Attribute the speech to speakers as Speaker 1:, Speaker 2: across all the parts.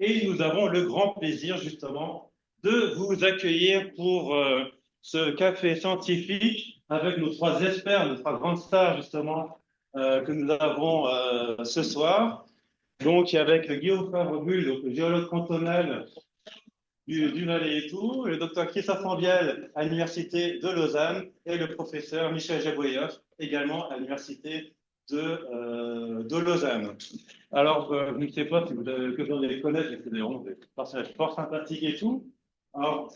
Speaker 1: et nous avons le grand plaisir justement de vous accueillir pour ce café scientifique avec nos trois experts, nos trois grandes stars justement que nous avons ce soir. Donc avec Guillaume Favreville, donc le géologue cantonal du Valais et tout, le docteur Christophe Ambiel à l'Université de Lausanne et le professeur Michel Jaboyev, également à l'Université de Lausanne. Alors, je ne sais pas si que vous allez les connaître, c'est des personnages fort sympathiques et tout. Alors,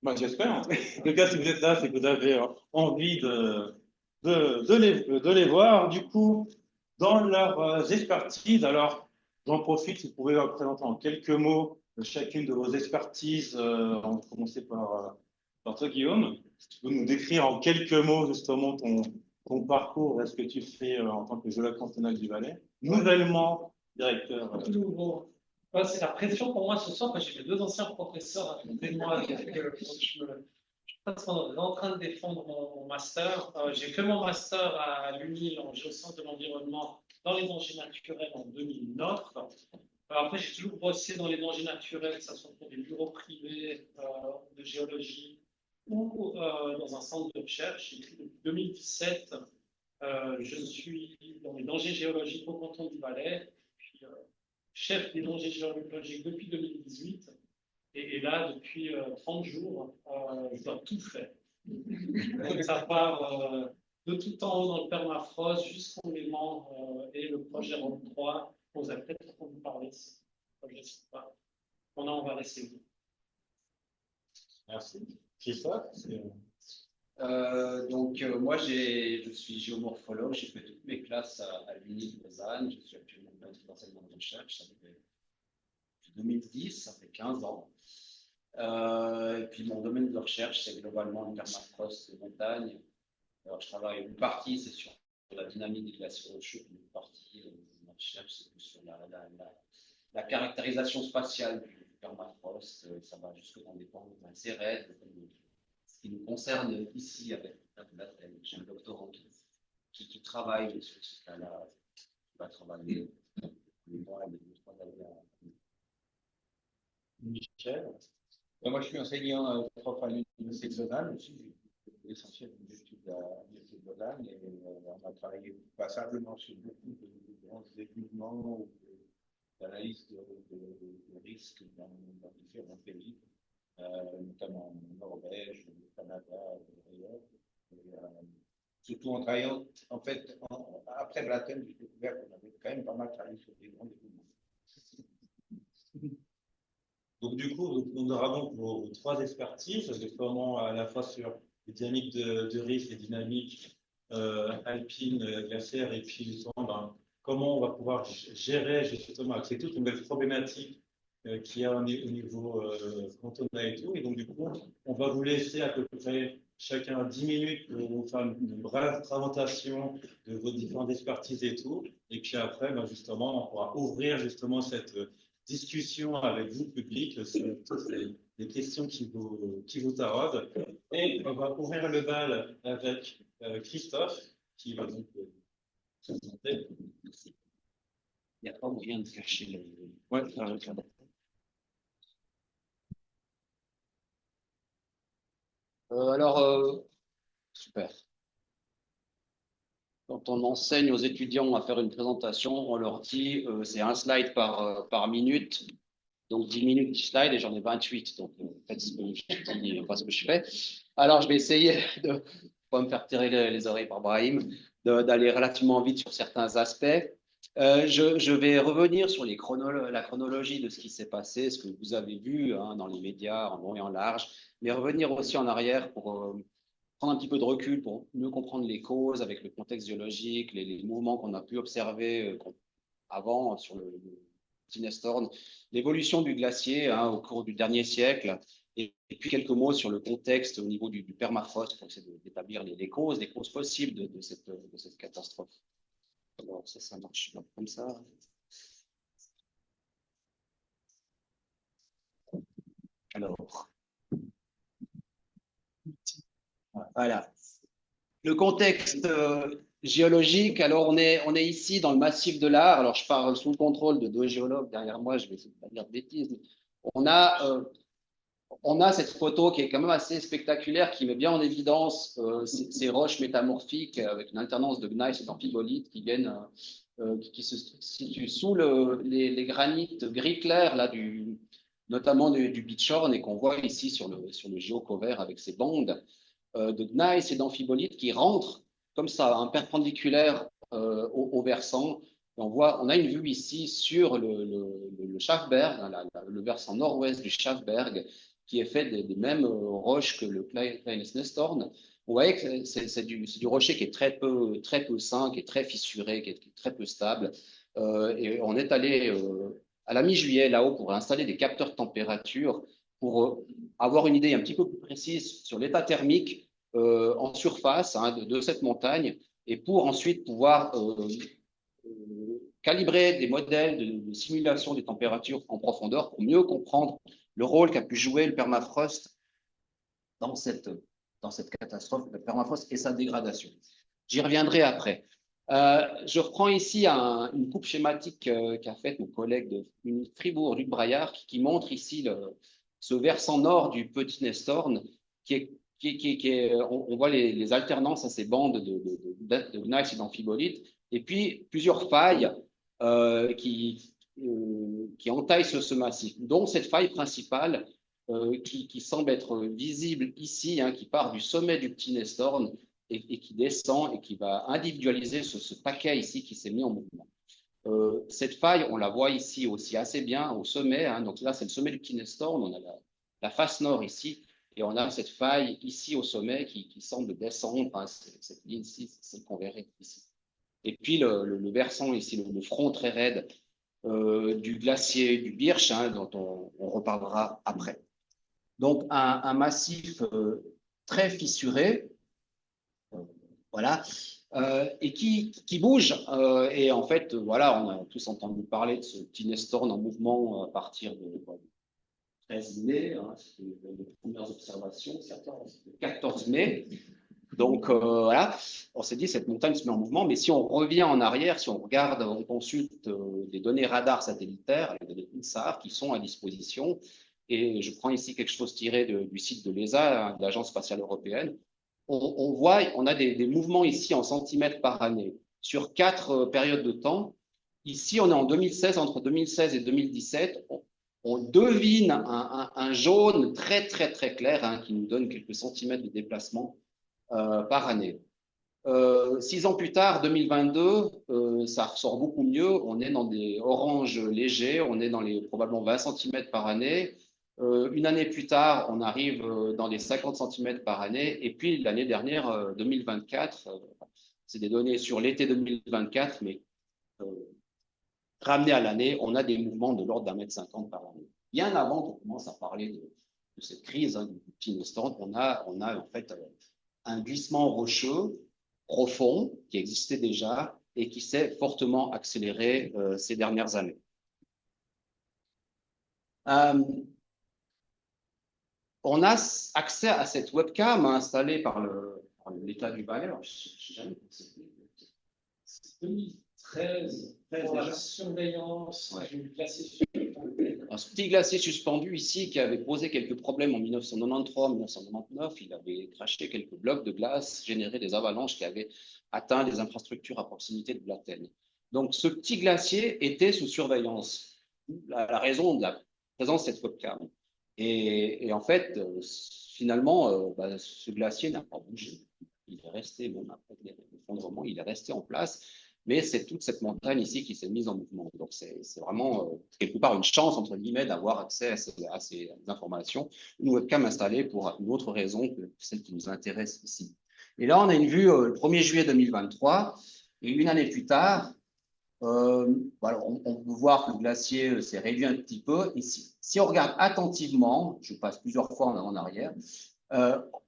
Speaker 1: moi, j'espère. En tout cas, si vous êtes là, c'est que vous avez envie de les voir. Du coup, dans leurs expertises, alors, j'en profite, si vous pouvez leur présenter en quelques mots chacune de vos expertises. On va commencer par toi, Guillaume. Si tu peux nous décrire en quelques mots, justement, ton parcours et ce que tu fais en tant que géologue cantonal du Valais. Nouvellement directeur.
Speaker 2: Nouveau. C'est la pression pour moi ce soir, parce que j'ai mes deux anciens professeurs à côté de moi. Je suis en train de défendre mon master. J'ai fait mon master à l'UNIL en géosciences de l'environnement dans les dangers naturels en 2009. Après, j'ai toujours bossé dans les dangers naturels, que ce soit pour des bureaux privés de géologie ou dans un centre de recherche. Depuis 2017, je suis dans les dangers géologiques au canton du Valais, puis chef des dangers géologiques depuis 2018. Et là, depuis 30 jours, je dois tout faire. Donc, ça part de tout en haut dans le permafrost jusqu'au Léman et le projet Rome 3. Vous avez peut-être entendu parler de ce projet, je ne sais pas. On va laisser vous.
Speaker 1: Merci. Christophe,
Speaker 3: moi, je suis géomorphologue, j'ai fait toutes mes classes à l'Uni de Lausanne, je suis actuellement maître d'enseignement de recherche, ça fait depuis 2010, ça fait 15 ans. Et puis mon domaine de recherche, c'est globalement le permafrost de montagne. Alors je travaille, une partie c'est sur la dynamique des glaciers rocheux, une partie de ma recherche c'est plus sur la caractérisation spatiale du permafrost, ça va jusque dans des pans assez raides, ce qui nous concerne ici avec la Terre. J'ai un doctorant qui travaille sur ce cas-là, qui va travailler les mois et les 2-3 années.
Speaker 1: Michel.
Speaker 4: Moi, je suis enseignant prof à l'Université de Lausanne aussi. J'ai l'essentiel de l'étude à l'Université de Lausanne et on a travaillé passablement sur beaucoup de grands événements ou d'analyse de risques dans différents pays, notamment en Norvège, au Canada et ailleurs. Surtout en travaillant, en fait, après Blatten, j'ai découvert qu'on avait quand même pas mal travaillé sur des grands événements.
Speaker 1: Donc, du coup, on aura donc vos trois expertises, déploiement à la fois sur les dynamiques de risque, les dynamiques alpines, glaciaires, et puis justement, comment on va pouvoir gérer justement avec ces toutes nouvelles problématiques qu'il y a au niveau cantonal et tout. Et donc, du coup, on va vous laisser à peu près chacun 10 minutes pour vous faire une brève présentation de vos différentes expertises et tout. Et puis après, justement, on pourra ouvrir justement cette discussion avec vous, public, sur toutes les questions qui vous taraudent. Et on va ouvrir le bal avec Christophe, qui va donc présenter.
Speaker 3: Il n'y a pas moyen de cacher les...
Speaker 1: Ouais,
Speaker 3: super. Quand on enseigne aux étudiants à faire une présentation, on leur dit c'est un slide par minute. Donc 10 minutes, 10 slides et j'en ai 28. Donc faites ce que je dis, pas ce que je fais. Alors je vais essayer de pas me faire tirer les oreilles par Brahim, d'aller relativement vite sur certains aspects. Je vais revenir sur la chronologie de ce qui s'est passé, ce que vous avez vu dans les médias en long et en large, mais revenir aussi en arrière pour prendre un petit peu de recul pour mieux comprendre les causes avec le contexte géologique, les mouvements qu'on a pu observer avant sur le Sinnestorn, l'évolution du glacier au cours du dernier siècle, et puis quelques mots sur le contexte au niveau du permafrost pour essayer d'établir les causes possibles de cette catastrophe. Alors ça marche comme ça. Alors, voilà. Le contexte géologique, alors on est ici dans le massif de l'Ar. Alors je parle sous le contrôle de deux géologues derrière moi, je vais essayer de pas dire de bêtises. Mais on a, euh, on a cette photo qui est quand même assez spectaculaire, qui met bien en évidence ces roches métamorphiques avec une alternance de gneiss et d'amphibolites qui viennent, qui se situent sous les granites gris clair là notamment du Beachhorn et qu'on voit ici sur le géocouvert avec ces bandes de gneiss et d'amphibolites qui rentrent comme ça, un perpendiculaire au versant. Et on a une vue ici sur le Schafberg, hein, le versant nord-ouest du Schafberg, qui est fait des mêmes roches que le Kleines Nestorn. Vous voyez que c'est du rocher qui est très peu sain, qui est très fissuré, qui est très peu stable. Et on est allé à la mi-juillet là-haut pour installer des capteurs de température pour avoir une idée un petit peu plus précise sur l'état thermique en surface hein, de cette montagne et pour ensuite pouvoir calibrer des modèles de simulation des températures en profondeur pour mieux comprendre le rôle qu'a pu jouer le permafrost dans cette catastrophe, le permafrost et sa dégradation. J'y reviendrai après. Je reprends ici une coupe schématique qu'a faite mon collègue de Fribourg, Luc Braillard, qui montre ici ce versant nord du Petit Nestorn, on voit les alternances à ces bandes de gneiss et d'amphibolites, et puis plusieurs failles qui entaillent ce massif, dont cette faille principale qui semble être visible ici, hein, qui part du sommet du Petit Nestorn et qui descend et qui va individualiser ce paquet ici qui s'est mis en mouvement. Cette faille, on la voit ici aussi assez bien au sommet. Hein, donc là, c'est le sommet du Petit Nestorn. On a la face nord ici. Et on a cette faille ici au sommet qui semble descendre. Hein, cette ligne-ci, c'est celle qu'on verrait ici. Et puis le versant ici, le front très raide du glacier du Birch, hein, dont on reparlera après. Donc un massif très fissuré, voilà, et qui bouge. Et en fait, voilà, on a tous entendu parler de ce Petit Nestorn en mouvement à partir de 13 mai, hein, c'était les premières observations, certains, le 14 mai. Donc voilà, on s'est dit cette montagne se met en mouvement, mais si on revient en arrière, si on regarde, on consulte des données radar satellitaires, les données INSAR qui sont à disposition, et je prends ici quelque chose tiré du site de l'ESA, hein, de l'Agence spatiale européenne, on voit, on a des mouvements ici en centimètres par année sur 4 périodes de temps. Ici, on est en 2016, entre 2016 et 2017, on devine un jaune très très clair hein, qui nous donne quelques centimètres de déplacement par année. 6 ans plus tard, 2022, ça ressort beaucoup mieux. On est dans des oranges légers, on est dans les probablement 20 cm par année. Une année plus tard, on arrive dans les 50 cm par année. Et puis l'année dernière, 2024, c'est des données sur l'été 2024, mais ramené à l'année, on a des mouvements de l'ordre d'1,50 m par année. Bien avant qu'on commence à parler de cette crise hein, du Petit Nestorn, on a en fait un glissement rocheux profond qui existait déjà et qui s'est fortement accéléré ces dernières années. On a accès à cette webcam installée par l'État du Valais. Alors, je sais jamais
Speaker 2: c'est 2013 pour la surveillance du glacier suspendu.
Speaker 3: Un petit glacier suspendu ici qui avait posé quelques problèmes en 1993-1999. Il avait craché quelques blocs de glace, généré des avalanches qui avaient atteint des infrastructures à proximité de Blatten. Donc, ce petit glacier était sous surveillance, la raison de la présence de cette webcam. Et en fait, finalement, ce glacier n'a pas bougé. Il est resté, même après l'effondrement, il est resté en place. Mais c'est toute cette montagne ici qui s'est mise en mouvement. Donc, c'est vraiment, quelque part, une chance, entre guillemets, d'avoir accès à ces informations. Une webcam installée pour une autre raison que celle qui nous intéresse ici. Et là, on a une vue le 1er juillet 2023. Et une année plus tard, voilà, on peut voir que le glacier s'est réduit un petit peu. Et si on regarde attentivement, je passe plusieurs fois en arrière,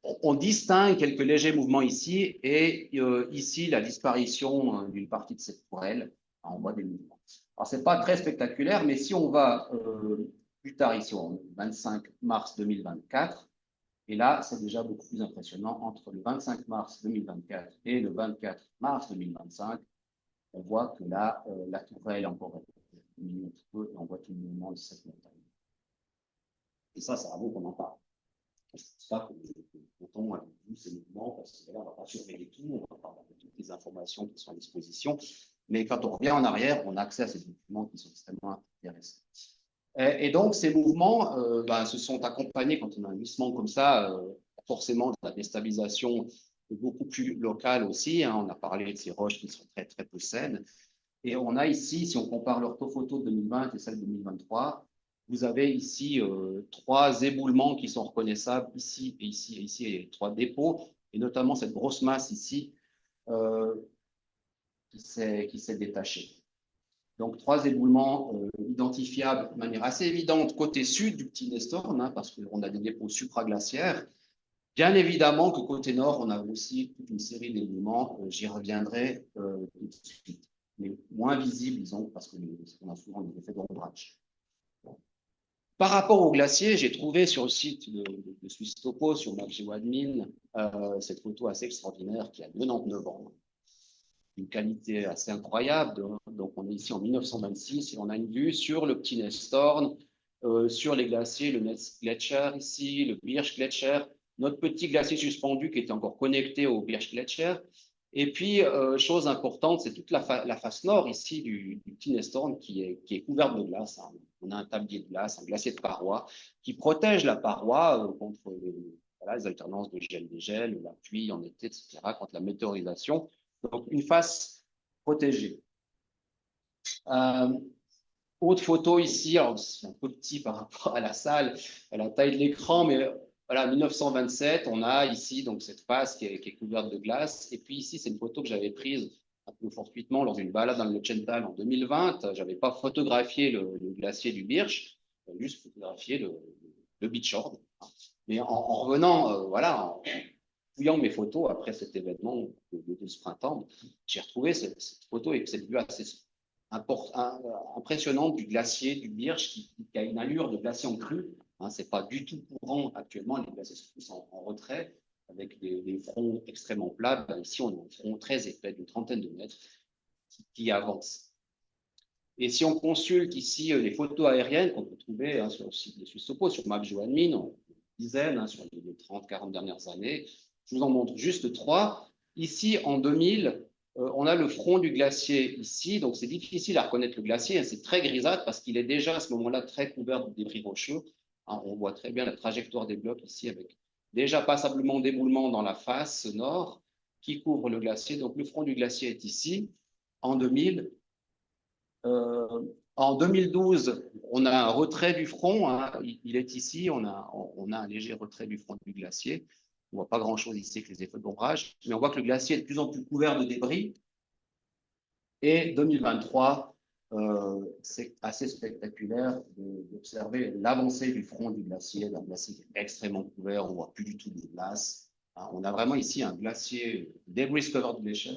Speaker 3: on distingue quelques légers mouvements ici et ici la disparition d'une partie de cette tourelle. On voit des mouvements. Alors, ce n'est pas très spectaculaire, mais si on va plus tard ici, au 25 mars 2024, Et là, c'est déjà beaucoup plus impressionnant. Entre le 25 mars 2024 et le 24 mars 2025, on voit que là, la tourelle est encore diminue un petit peu et on voit tout le mouvement de cette montagne. Et ça vaut qu'on en parle. C'est pour ça que le canton a vu ces mouvements, parce que là, on ne va pas surveiller tout, on va pas de toutes les informations qui sont à disposition. Mais quand on revient en arrière, on a accès à ces documents qui sont extrêmement intéressants. Et donc, ces mouvements se sont accompagnés, quand on a un glissement comme ça, forcément de la déstabilisation beaucoup plus locale aussi. Hein. On a parlé de ces roches qui sont très, très peu saines. Et on a ici, si on compare l'orthophoto de 2020 et celle de 2023, vous avez ici 3 éboulements qui sont reconnaissables ici et ici et ici, et 3 dépôts, et notamment cette grosse masse ici qui s'est détachée. Donc, 3 éboulements identifiables de manière assez évidente côté sud du petit Nestorn, hein, parce qu'on a des dépôts supraglaciaires. Bien évidemment que côté nord, on a aussi toute une série d'éboulements, j'y reviendrai tout de suite, mais moins visibles, disons, parce qu'on a souvent des effets d'ombrage. Par rapport au glacier, j'ai trouvé sur le site de Swiss Topo, sur MapGeoAdmin, cette photo assez extraordinaire qui a 99 ans, une qualité assez incroyable. Donc, on est ici en 1926 et on a une vue sur le petit Nestorn, sur les glaciers, le Netzgletscher ici, le Birchgletscher, notre petit glacier suspendu qui était encore connecté au Birchgletscher. Et puis, chose importante, c'est toute la face nord ici du petit Nestorn qui est couverte de glace. Hein. On a un tablier de glace, un glacier de paroi qui protège la paroi contre les alternances de gel-dégel, la pluie en été, etc., contre la météorisation. Donc, une face protégée. Autre photo ici, alors c'est un peu petit par rapport à la salle, à la taille de l'écran, mais voilà, 1927, on a ici donc cette face qui est couverte de glace. Et puis ici, c'est une photo que j'avais prise un peu fortuitement lors d'une balade dans le Leuchtental en 2020. Je n'avais pas photographié le glacier du Birch, juste photographié le Beachord. Mais en revenant, voilà, en fouillant mes photos après cet événement de ce printemps, j'ai retrouvé cette photo et cette vue assez impressionnante du glacier du Birch qui a une allure de glacier en crue. Hein, c'est pas du tout courant actuellement, les glaciers sont tous en retrait avec des fronts extrêmement plats. Ben, ici, on a un front très épais d'une trentaine de mètres qui avance. Et si on consulte ici les photos aériennes qu'on peut trouver hein, sur le site de Swiss Topo, sur MapGeoAdmin, en dizaines hein, sur les 30-40 dernières années, je vous en montre juste 3. Ici, en 2000, on a le front du glacier ici, donc c'est difficile à reconnaître le glacier, hein, c'est très grisâtre parce qu'il est déjà à ce moment-là très couvert de débris rocheux. Hein, on voit très bien la trajectoire des blocs ici avec déjà passablement d'éboulement dans la face nord qui couvre le glacier. Donc le front du glacier est ici. En 2000, en 2012, on a un retrait du front, hein, il est ici, on a un léger retrait du front du glacier. On ne voit pas grand-chose ici avec les effets d'ombrage, mais on voit que le glacier est de plus en plus couvert de débris. Et 2023, c'est assez spectaculaire d'observer l'avancée du front du glacier, d'un glacier qui est extrêmement couvert, on ne voit plus du tout de glace. Hein, on a vraiment ici un glacier, debris covered glacier,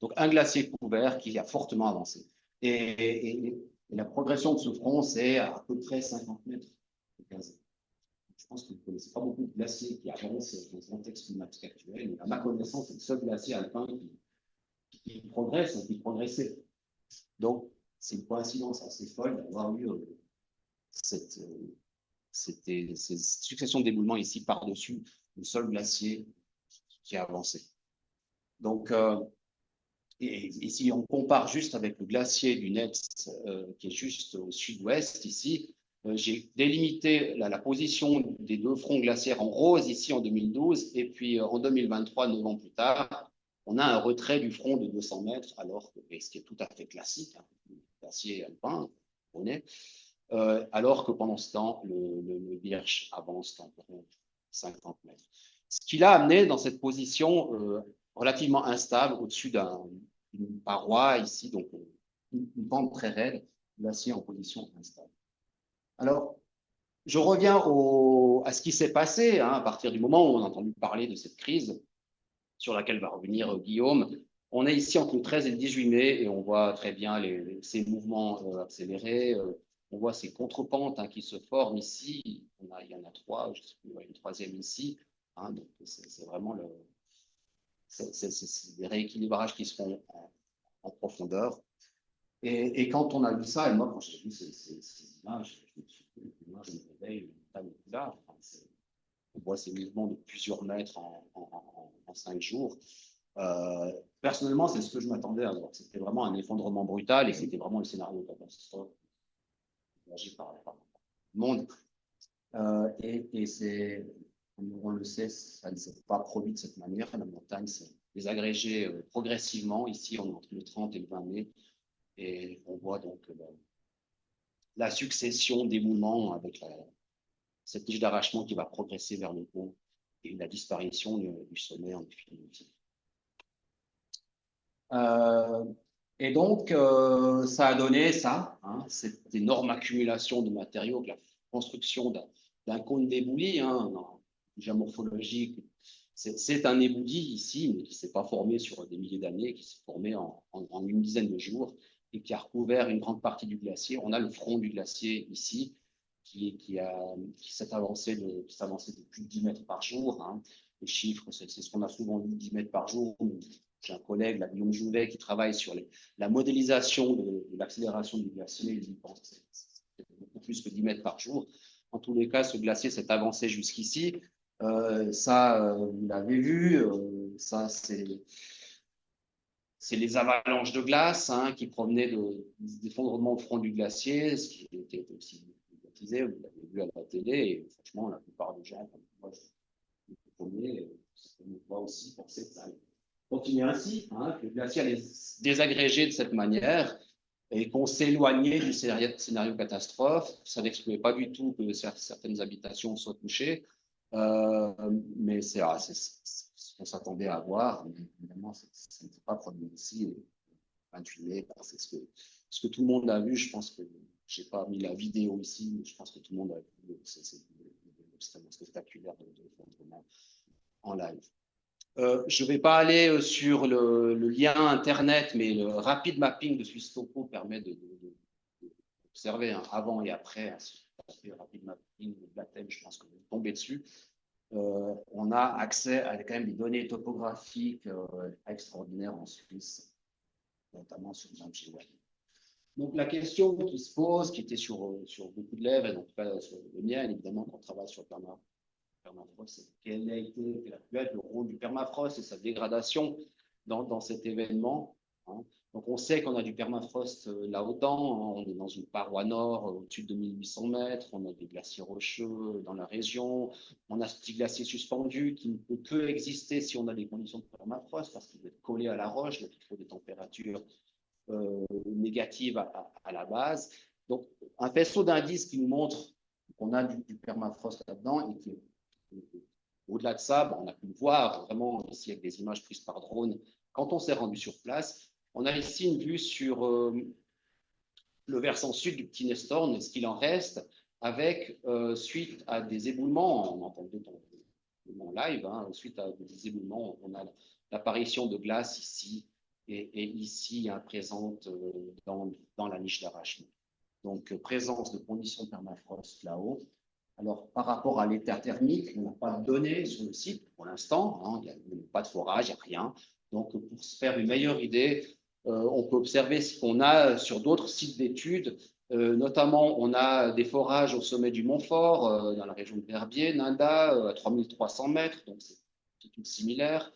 Speaker 3: donc un glacier couvert qui a fortement avancé. Et la progression de ce front, c'est à peu près 50 mètres de gaz. Je pense que vous ne connaissez pas beaucoup de glaciers qui avancent dans le contexte climatique actuel. Mais à ma connaissance, c'est le seul glacier alpin qui progresse et qui progressait. Donc, c'est une coïncidence assez folle d'avoir eu cette succession d'éboulements ici par-dessus le sol glacier qui a avancé. Donc, et si on compare juste avec le glacier du Netz, qui est juste au sud-ouest ici, j'ai délimité la position des 2 fronts glaciaires en rose ici en 2012, et puis en 2023, 9 ans plus tard, on a un retrait du front de 200 mètres, alors que, ce qui est tout à fait classique, hein, le glacier alpin, on est, alors que pendant ce temps, le Birch avance d'environ 50 mètres. Ce qui l'a amené dans cette position relativement instable au-dessus d'une paroi ici, donc une pente très raide, glacier en position instable. Alors, je reviens à ce qui s'est passé hein, à partir du moment où on a entendu parler de cette crise sur laquelle va revenir Guillaume. On est ici entre le 13 et le 18 mai et on voit très bien ces mouvements accélérés. on voit ces contrepentes qui se forment ici. Il y en a 3, je sais plus, une 3e ici. Donc c'est vraiment des rééquilibrages qui se font en profondeur. Et quand on a vu ça, et moi, quand j'ai vu ces images, je me suis dit, moi, je me réveille, une montagne est là. On voit ces mouvements de plusieurs mètres en 5 jours. Personnellement, c'est ce que je m'attendais à voir. C'était vraiment un effondrement brutal et c'était vraiment le scénario catastrophe agi par le monde. Et c'est, on le sait, ça ne s'est pas produit de cette manière. La montagne s'est désagrégée progressivement. Ici, on est entre le 30 et le 20 mai. Et on voit donc la succession d'éboulements avec cette niche d'arrachement qui va progresser vers le haut et la disparition du sommet en définitive. Et donc, ça a donné ça, cette énorme accumulation de matériaux, la construction d'un cône d'ébouli, déjà morphologique. C'est un ébouli ici, mais qui ne s'est pas formé sur des milliers d'années, qui s'est formé en une dizaine de jours et qui a recouvert une grande partie du glacier. On a le front du glacier ici, qui s'est avancé de plus de 10 mètres par jour. Les chiffres, c'est ce qu'on a souvent dit, 10 mètres par jour. J'ai un collègue, Guillaume Jouvet, qui travaille sur la modélisation de l'accélération du glacier. Il pense que c'est beaucoup plus que 10 mètres par jour. En tous les cas, ce glacier s'est avancé jusqu'ici. Vous l'avez vu, ça, c'est les avalanches de glace qui provenaient des effondrements au front du glacier, ce qui était aussi médiatisé, vous l'avez vu à la télé, et franchement, la plupart des gens, comme moi, je le premier, on voit aussi penser que ça continue ainsi, que le glacier allait se désagréger de cette manière, et qu'on s'éloignait du scénario catastrophe. Ça n'excluait pas du tout que certaines habitations soient touchées, mais c'est ce qu'on s'attendait à voir. Mais évidemment, ça ne s'est pas produit ici. Et 28 mai, c'est ce que tout le monde a vu. Je pense que je n'ai pas mis la vidéo ici, mais je pense que tout le monde a vu. C'est extrêmement spectaculaire de l'effondrement en live. Je ne vais pas aller sur le lien Internet, mais le rapid mapping de Swisstopo permet d'observer avant et après. Le rapid mapping de Blatem, je pense que vous tombez dessus. On a accès à quand même des données topographiques extraordinaires en Suisse, notamment sur Jean-Pierre. Donc la question qui se pose, qui était sur beaucoup de lèvres, et en tout cas sur le mien, évidemment, quand on travaille sur permafrost, c'est quel a pu être le rôle du permafrost et sa dégradation dans cet événement. Donc on sait qu'on a du permafrost là-autant, on est dans une paroi nord au-dessus de 2800 mètres, on a des glaciers rocheux dans la région, on a ce petit glacier suspendu qui ne peut que exister si on a des conditions de permafrost parce qu'il doit être collé à la roche, donc il faut des températures négatives à la base. Donc un faisceau d'indices qui nous montre qu'on a du permafrost là-dedans et qui au-delà de ça, on a pu le voir vraiment ici avec des images prises par drone quand on s'est rendu sur place. On a ici une vue sur le versant sud du Petit Nestorn, ce qu'il en reste, avec suite à des éboulements, on entend en live, suite à des éboulements, on a l'apparition de glace ici et ici présente dans la niche d'arrachement. Donc présence de conditions de permafrost là-haut. Alors, par rapport à l'état thermique, on n'a pas de données sur le site pour l'instant. Il n'y a pas de forage, il n'y a rien. Donc, pour se faire une meilleure idée, on peut observer ce qu'on a sur d'autres sites d'études. Notamment, on a des forages au sommet du Montfort, dans la région de Verbier, Nanda, à 3300 mètres. Donc, c'est tout similaire.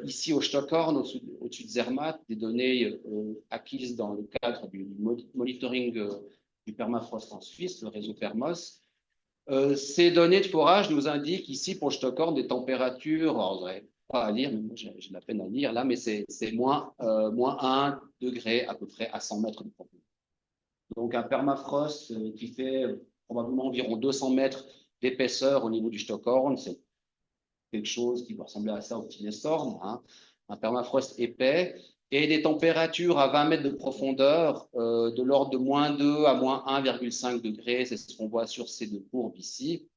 Speaker 3: Ici, au Stockhorn, au-dessus de Zermatt, des données acquises dans le cadre du monitoring du permafrost en Suisse, le réseau Permos. Ces données de forage nous indiquent ici pour Stockhorn des températures, alors vous n'avez pas à lire, mais moi j'ai de la peine à lire là, mais c'est moins 1 degré à peu près à 100 mètres de profondeur. Donc un permafrost qui fait probablement environ 200 mètres d'épaisseur au niveau du Stockhorn, c'est quelque chose qui peut ressembler à ça au Petit Nestorn, un permafrost épais, et des températures à 20 mètres de profondeur de l'ordre de moins 2 à moins 1,5 degrés. C'est ce qu'on voit sur ces deux courbes ici.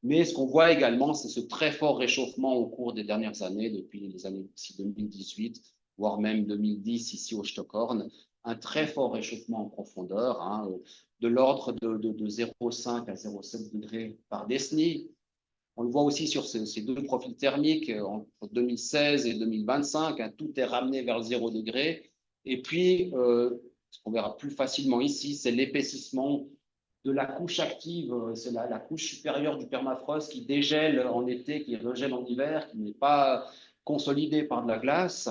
Speaker 3: Mais ce qu'on voit également, c'est ce très fort réchauffement au cours des dernières années, depuis les années 2018, voire même 2010 ici au Stockhorn. Un très fort réchauffement en profondeur. de l'ordre de 0,5 à 0,7 degrés par décennie. On le voit aussi sur ces deux profils thermiques entre 2016 et 2025, hein, tout est ramené vers le 0 degré. Et puis, ce qu'on verra plus facilement ici, c'est l'épaississement de la couche active, c'est la couche supérieure du permafrost qui dégèle en été, qui regèle en hiver, qui n'est pas consolidée par de la glace.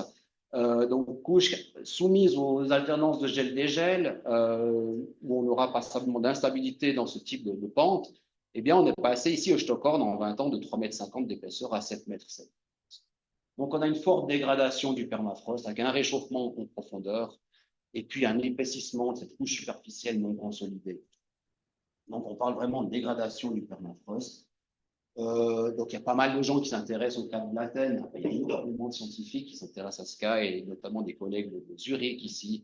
Speaker 3: Donc, couche soumise aux alternances de gel-dégel, où on aura passablement d'instabilité dans ce type de pente. Eh bien, on est passé ici au Stockhorn en 20 ans de 3,50 m d'épaisseur à 7,7 m. Donc, on a une forte dégradation du permafrost avec un réchauffement en profondeur et puis un épaississement de cette couche superficielle non consolidée. Donc, on parle vraiment de dégradation du permafrost. Donc, il y a pas mal de gens qui s'intéressent au cas de Blatten. Il y a énormément de scientifiques qui s'intéressent à ce cas, et notamment des collègues de Zurich ici,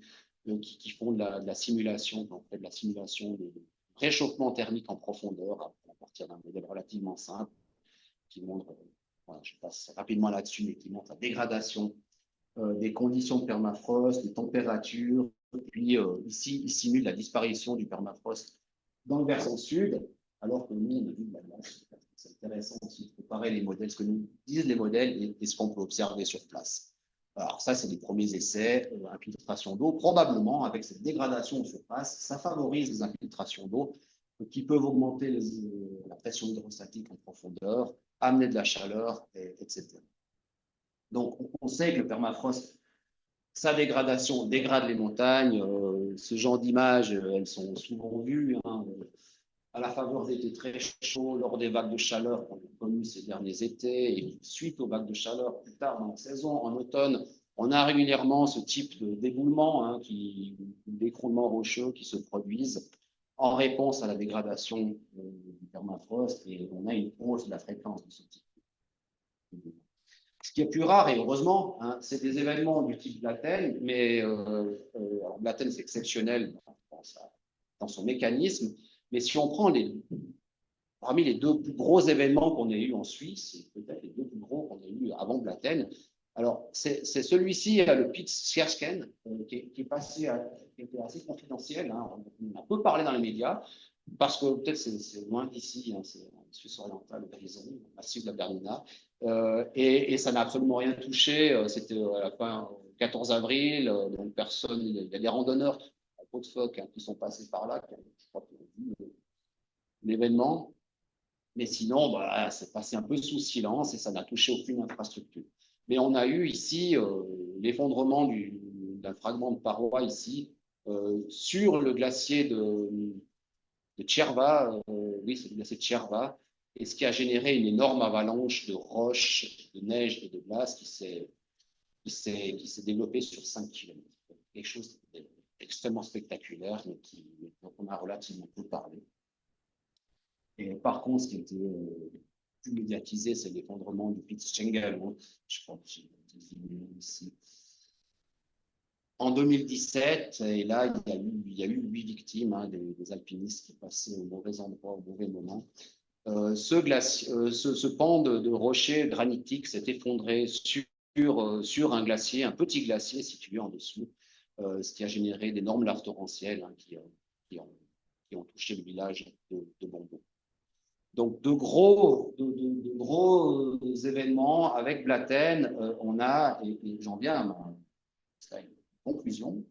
Speaker 3: qui font de la simulation, en fait, de la simulation de réchauffement thermique en profondeur à partir d'un modèle relativement simple qui montre, voilà, je passe rapidement là-dessus, mais qui montre la dégradation des conditions de permafrost, des températures. Et puis ici, il simule la disparition du permafrost dans le versant sud, alors que nous, on a vu de la glace. C'est intéressant aussi de comparer les modèles, ce que nous disent les modèles et ce qu'on peut observer sur place. Alors ça, c'est les premiers essais, infiltration d'eau. Probablement, avec cette dégradation en surface, ça favorise les infiltrations d'eau qui peuvent augmenter la pression hydrostatique en profondeur, amener de la chaleur, etc. Donc, on sait que le permafrost, sa dégradation dégrade les montagnes. Ce genre d'images, elles sont souvent vues, hein, à la faveur d'étés très chauds, lors des vagues de chaleur qu'on a connues ces derniers étés, et suite aux vagues de chaleur plus tard dans la saison, en automne, on a régulièrement ce type d'éboulement, hein, d'écroulements rocheux qui se produisent en réponse à la dégradation du permafrost, et on a une hausse de la fréquence de ce type. Ce qui est plus rare, et heureusement, hein, c'est des événements du type Blatten, mais alors Blatten, c'est exceptionnel dans son mécanisme, mais si on prend parmi les deux plus gros événements qu'on ait eu en Suisse, et peut-être les deux plus gros qu'on ait eu avant Blatten, alors c'est celui-ci, le Pitz-Siersken, qui est passé, qui était assez confidentiel, hein, on a peu parlé dans les médias, parce que peut-être c'est loin d'ici, hein, c'est en Suisse orientale, Grison, massif de la Bernina, et ça n'a absolument rien touché. C'était à la fin, 14 avril, donc personne, il y a des randonneurs à Côte Phoque, hein, qui sont passés par là, je crois qu'ils ont vu l'événement, mais sinon, bah, c'est passé un peu sous silence et ça n'a touché aucune infrastructure. Mais on a eu ici l'effondrement d'un fragment de paroi ici sur le glacier de Tcherva, oui, c'est le glacier de Tcherva, et ce qui a généré une énorme avalanche de roches, de neige et de glace qui s'est développée sur 5 km. Quelque chose d'extrêmement spectaculaire, mais dont on a relativement peu parlé. Et par contre, ce qui était plus médiatisé, c'est l'effondrement du Pitz-Schengel. Je crois que j'ai filmé ici. En 2017, et là, il y a eu 8 victimes, hein, des alpinistes qui passaient au mauvais endroit, au mauvais moment. Ce pan de rochers granitiques s'est effondré sur un glacier, un petit glacier situé en dessous, ce qui a généré d'énormes laves torrentielles, hein, qui ont touché le village de Bombo. Donc, de gros événements avec Blatten, on a, et j'en viens à une conclusion,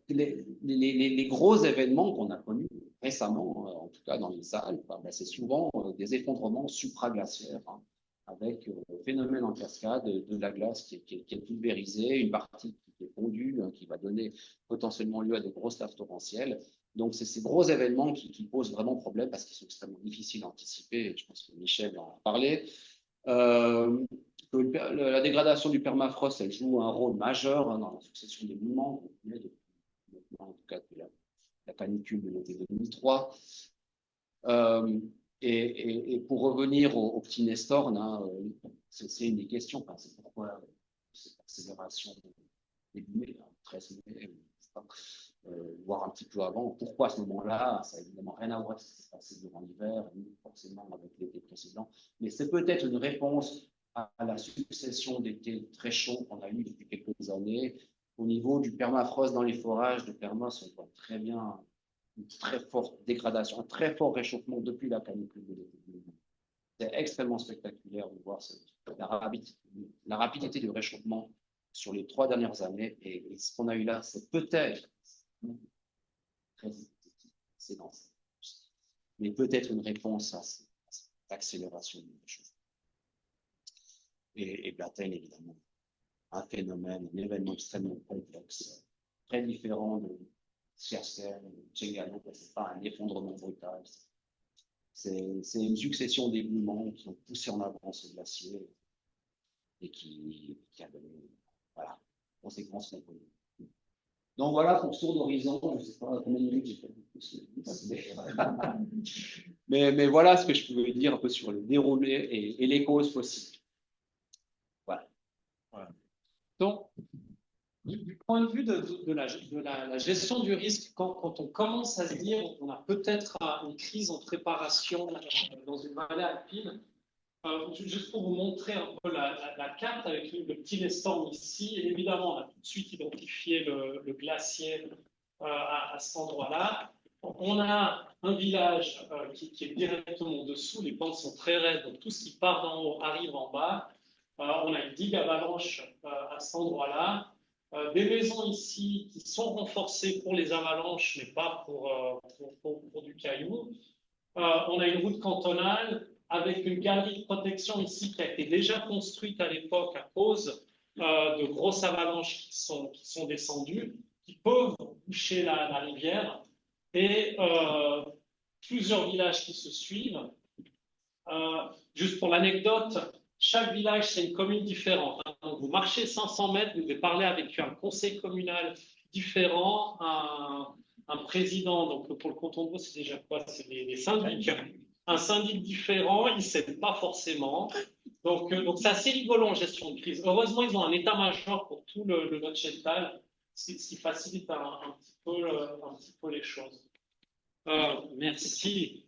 Speaker 3: les gros événements qu'on a connus récemment, en tout cas dans les Alpes, ben, c'est souvent des effondrements supraglaciaires, hein, avec phénomène en cascade de la glace qui est pulvérisée, une partie qui est fondue, hein, qui va donner potentiellement lieu à de grosses laves torrentielles. Donc, c'est ces gros événements qui posent vraiment problème parce qu'ils sont extrêmement difficiles à anticiper. Et je pense que Michel en a parlé. La dégradation du permafrost, elle joue un rôle majeur, hein, dans la succession des mouvements, en tout cas de la canicule de l'été 2003. Et pour revenir au petit Nestor, hein, c'est une des questions. Enfin, c'est pourquoi cette accélération début mai, 13 mai, voire un petit peu avant. Pourquoi à ce moment-là? Ça n'a évidemment rien à voir avec ce qui s'est passé durant l'hiver, ni forcément avec l'été précédent. Mais c'est peut-être une réponse à la succession d'étés très chauds qu'on a eu depuis quelques années, Au niveau du permafrost dans les forages, de permafrost, on voit très bien une très forte dégradation, un très fort réchauffement depuis la canicule de l'été 2020. C'est extrêmement spectaculaire de voir la rapidité du réchauffement sur les 3 dernières années. Et ce qu'on a eu là, c'est peut-être, c'est dans ça, mais peut-être une réponse à cette accélération du réchauffement. Et Blatten, évidemment, un phénomène, un événement extrêmement complexe, très différent de Siersen, de Cengano, ce n'est pas un effondrement brutal. C'est une succession d'éboulements qui ont poussé en avant ce glacier et qui a donné, voilà, conséquences qu'on connaît. Donc voilà pour ce tour d'horizon. Je ne sais pas combien de minutes j'ai fait. Mais voilà ce que je pouvais dire un peu sur le déroulé et les causes fossiles. Voilà.
Speaker 2: Donc, du point de vue de la gestion du risque, quand on commence à se dire qu'on a peut-être une crise en préparation dans une vallée alpine, juste pour vous montrer un peu la carte avec le petit Nestorm ici, et évidemment, on a tout de suite identifié le glacier à cet endroit-là. On a un village qui est directement dessous, les pentes sont très raides, donc tout ce qui part d'en haut arrive en bas. On a une digue avalanche à cet endroit-là. Des maisons ici qui sont renforcées pour les avalanches, mais pas pour du caillou. On a une route cantonale avec une galerie de protection ici qui a été déjà construite à l'époque à cause de grosses avalanches qui sont descendues, qui peuvent boucher la rivière, et plusieurs villages qui se suivent. Juste pour l'anecdote, chaque village, c'est une commune différente. Donc, vous marchez 500 mètres, vous devez parler avec un conseil communal différent, un président. Donc, pour le canton de Vaud, c'est déjà quoi? C'est des syndics. Un syndic différent, ils ne s'aident pas forcément. Donc c'est assez rigolo en gestion de crise. Heureusement, ils ont un état-major pour tout le Notchetal, ce qui facilite un petit peu les choses. Merci.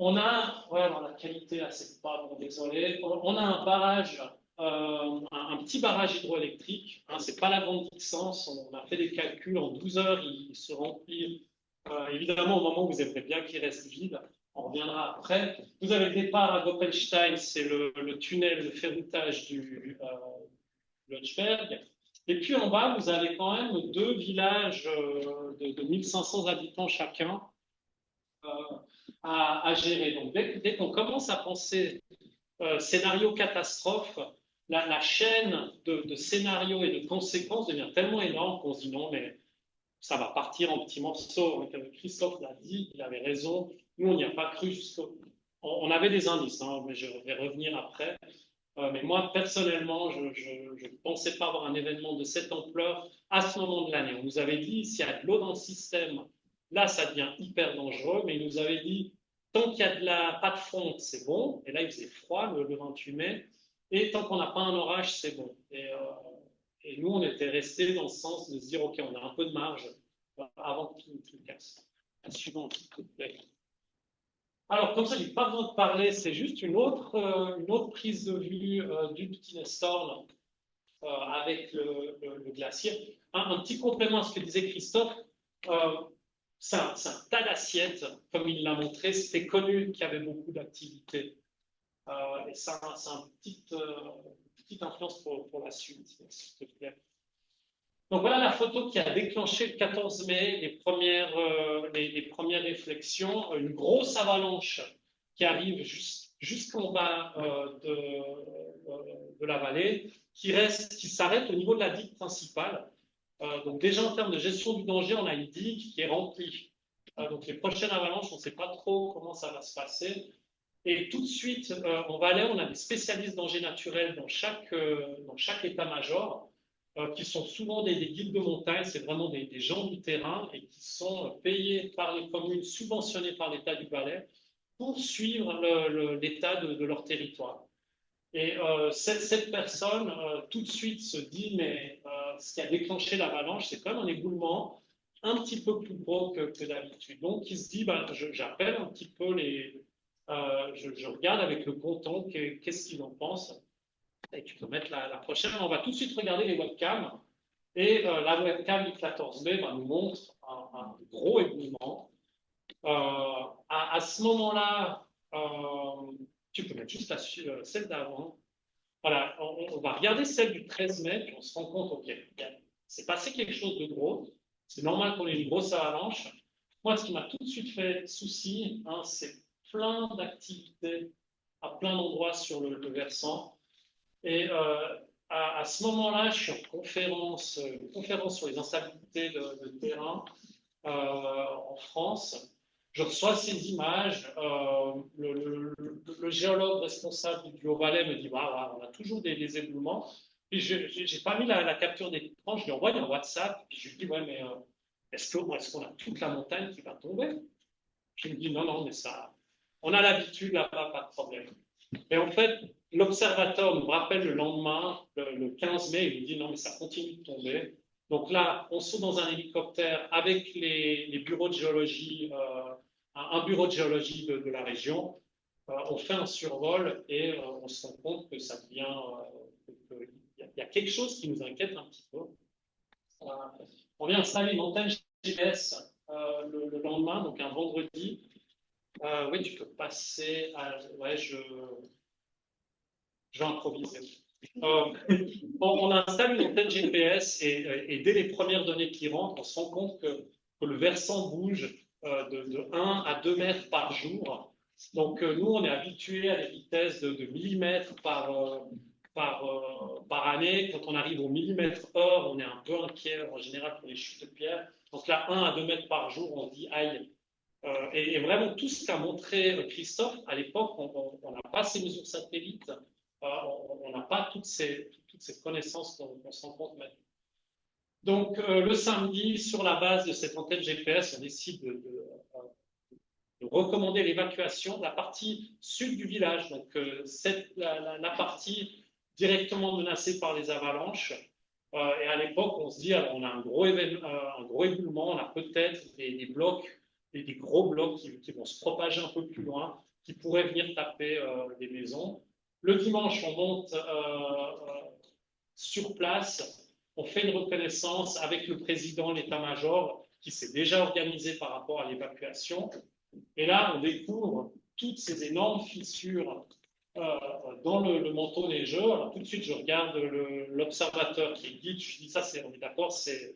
Speaker 2: On a, la qualité là, c'est pas bon, désolé. On a un barrage, un petit barrage hydroélectrique. Hein, c'est pas la grande puissance. On a fait des calculs en 12 heures, il se remplit. Évidemment, au moment où vous aimeriez bien qu'il reste vide, on reviendra après. Vous avez le départ à Goppelstein, c'est le tunnel de ferroutage du Lötschberg. Et puis en bas, vous avez quand même 2 villages de 1500 habitants chacun à gérer. Donc, dès qu'on commence à penser scénario catastrophe, la chaîne de scénarios et de conséquences devient tellement énorme qu'on se dit non, mais ça va partir en petits morceaux. Christophe l'a dit, il avait raison. Nous, on n'y a pas cru on avait des indices, hein, mais je vais revenir après. Mais moi, personnellement, je ne pensais pas avoir un événement de cette ampleur à ce moment de l'année. On nous avait dit, s'il y a de l'eau dans le système, là, ça devient hyper dangereux. Mais il nous avait dit, tant qu'il y a pas de fonte, c'est bon. Et là, il faisait froid le 28 mai. Et tant qu'on n'a pas un orage, c'est bon. Et nous, on était restés dans le sens de se dire, OK, on a un peu de marge avant que tout casse. La suivante, s'il te plaît. Alors, comme ça, je n'ai pas besoin de parler, c'est juste une autre prise de vue du petit Nestorm avec le glacier. Un petit complément à ce que disait Christophe, c'est un tas d'assiettes, comme il l'a montré, c'était connu qu'il y avait beaucoup d'activités. Et ça a une petite influence pour la suite, s'il te plaît. Donc voilà la photo qui a déclenché le 14 mai les premières réflexions. Une grosse avalanche qui arrive jusqu'en bas de la vallée, qui s'arrête au niveau de la digue principale. Donc déjà en termes de gestion du danger, on a une digue qui est remplie. Donc les prochaines avalanches, on ne sait pas trop comment ça va se passer. Et tout de suite, en Valais, on a des spécialistes danger naturel dans chaque état-major, qui sont souvent des guides de montagne, c'est vraiment des gens du terrain et qui sont payés par les communes, subventionnés par l'État du Valais pour suivre l'état de leur territoire. Et cette personne, tout de suite, se dit, mais ce qui a déclenché l'avalanche, c'est quand même un éboulement un petit peu plus gros que d'habitude. Donc, il se dit, j'appelle un petit peu je regarde avec le canton, qu'est-ce qu'ils en pensent. Et tu peux mettre la prochaine. On va tout de suite regarder les webcams. Et la webcam I14B nous montre un gros éboulement. À ce moment-là, tu peux mettre juste celle d'avant. Voilà, on va regarder celle du 13 mai, puis on se rend compte, OK, c'est passé quelque chose de gros. C'est normal qu'on ait une grosse avalanche. Moi, ce qui m'a tout de suite fait souci, hein, c'est plein d'activités à plein d'endroits sur le versant. Et à ce moment-là, je suis en conférence, une conférence sur les instabilités de terrain en France. Je reçois ces images. Le géologue responsable du Haut-Valais me dit bah, on a toujours des éboulements. Et je n'ai pas mis la capture d'écran, je lui envoie un WhatsApp. Et je lui dis ouais, mais est-ce qu'on a toute la montagne qui va tomber? Je me dis non, non, mais ça, on a l'habitude là-bas, pas de problème. Et en fait, l'observateur nous rappelle le lendemain, le 15 mai, il nous dit non, mais ça continue de tomber. Donc là, on saute dans un hélicoptère avec les bureaux de géologie, un bureau de géologie de la région. On fait un survol et on se rend compte que ça devient. Il y a quelque chose qui nous inquiète un petit peu. On vient installer une antenne GPS le lendemain, donc un vendredi. Oui, tu peux passer à. Ouais, je vais improviser. On installe une antenne GPS et dès les premières données qui rentrent, on se rend compte que le versant bouge de 1 à 2 mètres par jour. Donc, nous, on est habitués à des vitesses de millimètres par année. Quand on arrive au millimètre heure, on est un peu inquiet en général pour les chutes de pierre. Donc là, 1 à 2 mètres par jour, on se dit aïe. Et vraiment, tout ce qu'a montré Christophe, à l'époque, on n'a pas ces mesures satellites, on n'a pas toutes ces connaissances qu'on se rend compte maintenant. Donc, le samedi, sur la base de cette antenne GPS, on décide de recommander l'évacuation de la partie sud du village, donc la partie directement menacée par les avalanches. Et à l'époque, on se dit, alors, on a un gros éboulement, on a peut-être des blocs, des gros blocs qui vont se propager un peu plus loin, qui pourraient venir taper des maisons. Le dimanche, on monte sur place, on fait une reconnaissance avec le président, l'état-major, qui s'est déjà organisé par rapport à l'évacuation. Et là, on découvre toutes ces énormes fissures dans le manteau neigeux. Alors tout de suite, je regarde l'observateur qui est guide, je dis ça, on est d'accord, c'est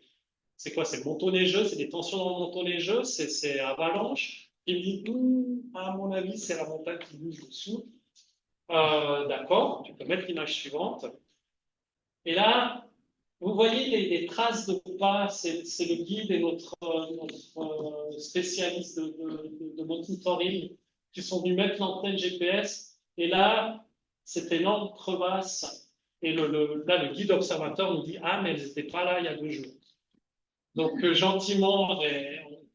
Speaker 2: quoi? C'est le manteau neigeux, c'est des tensions dans le manteau neigeux, c'est avalanche. Il me dit, à mon avis, c'est la montagne qui bouge dessous. D'accord, tu peux mettre l'image suivante. Et là, vous voyez les traces de pas, c'est le guide et notre spécialiste de monitoring qui sont venus mettre l'antenne GPS. Et là, cette énorme crevasse. Et là, le guide observateur nous dit ah, mais elles n'étaient pas là il y a 2 jours. Donc, gentiment,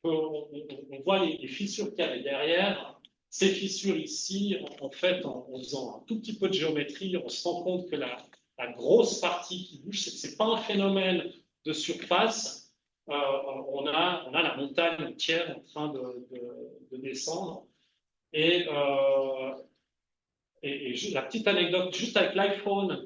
Speaker 2: on voit les fissures qu'il y avait derrière. Ces fissures ici, en fait, en faisant un tout petit peu de géométrie, on se rend compte que la grosse partie qui bouge, ce n'est pas un phénomène de surface. On a la montagne entière en train de descendre. Et la petite anecdote, juste avec l'iPhone,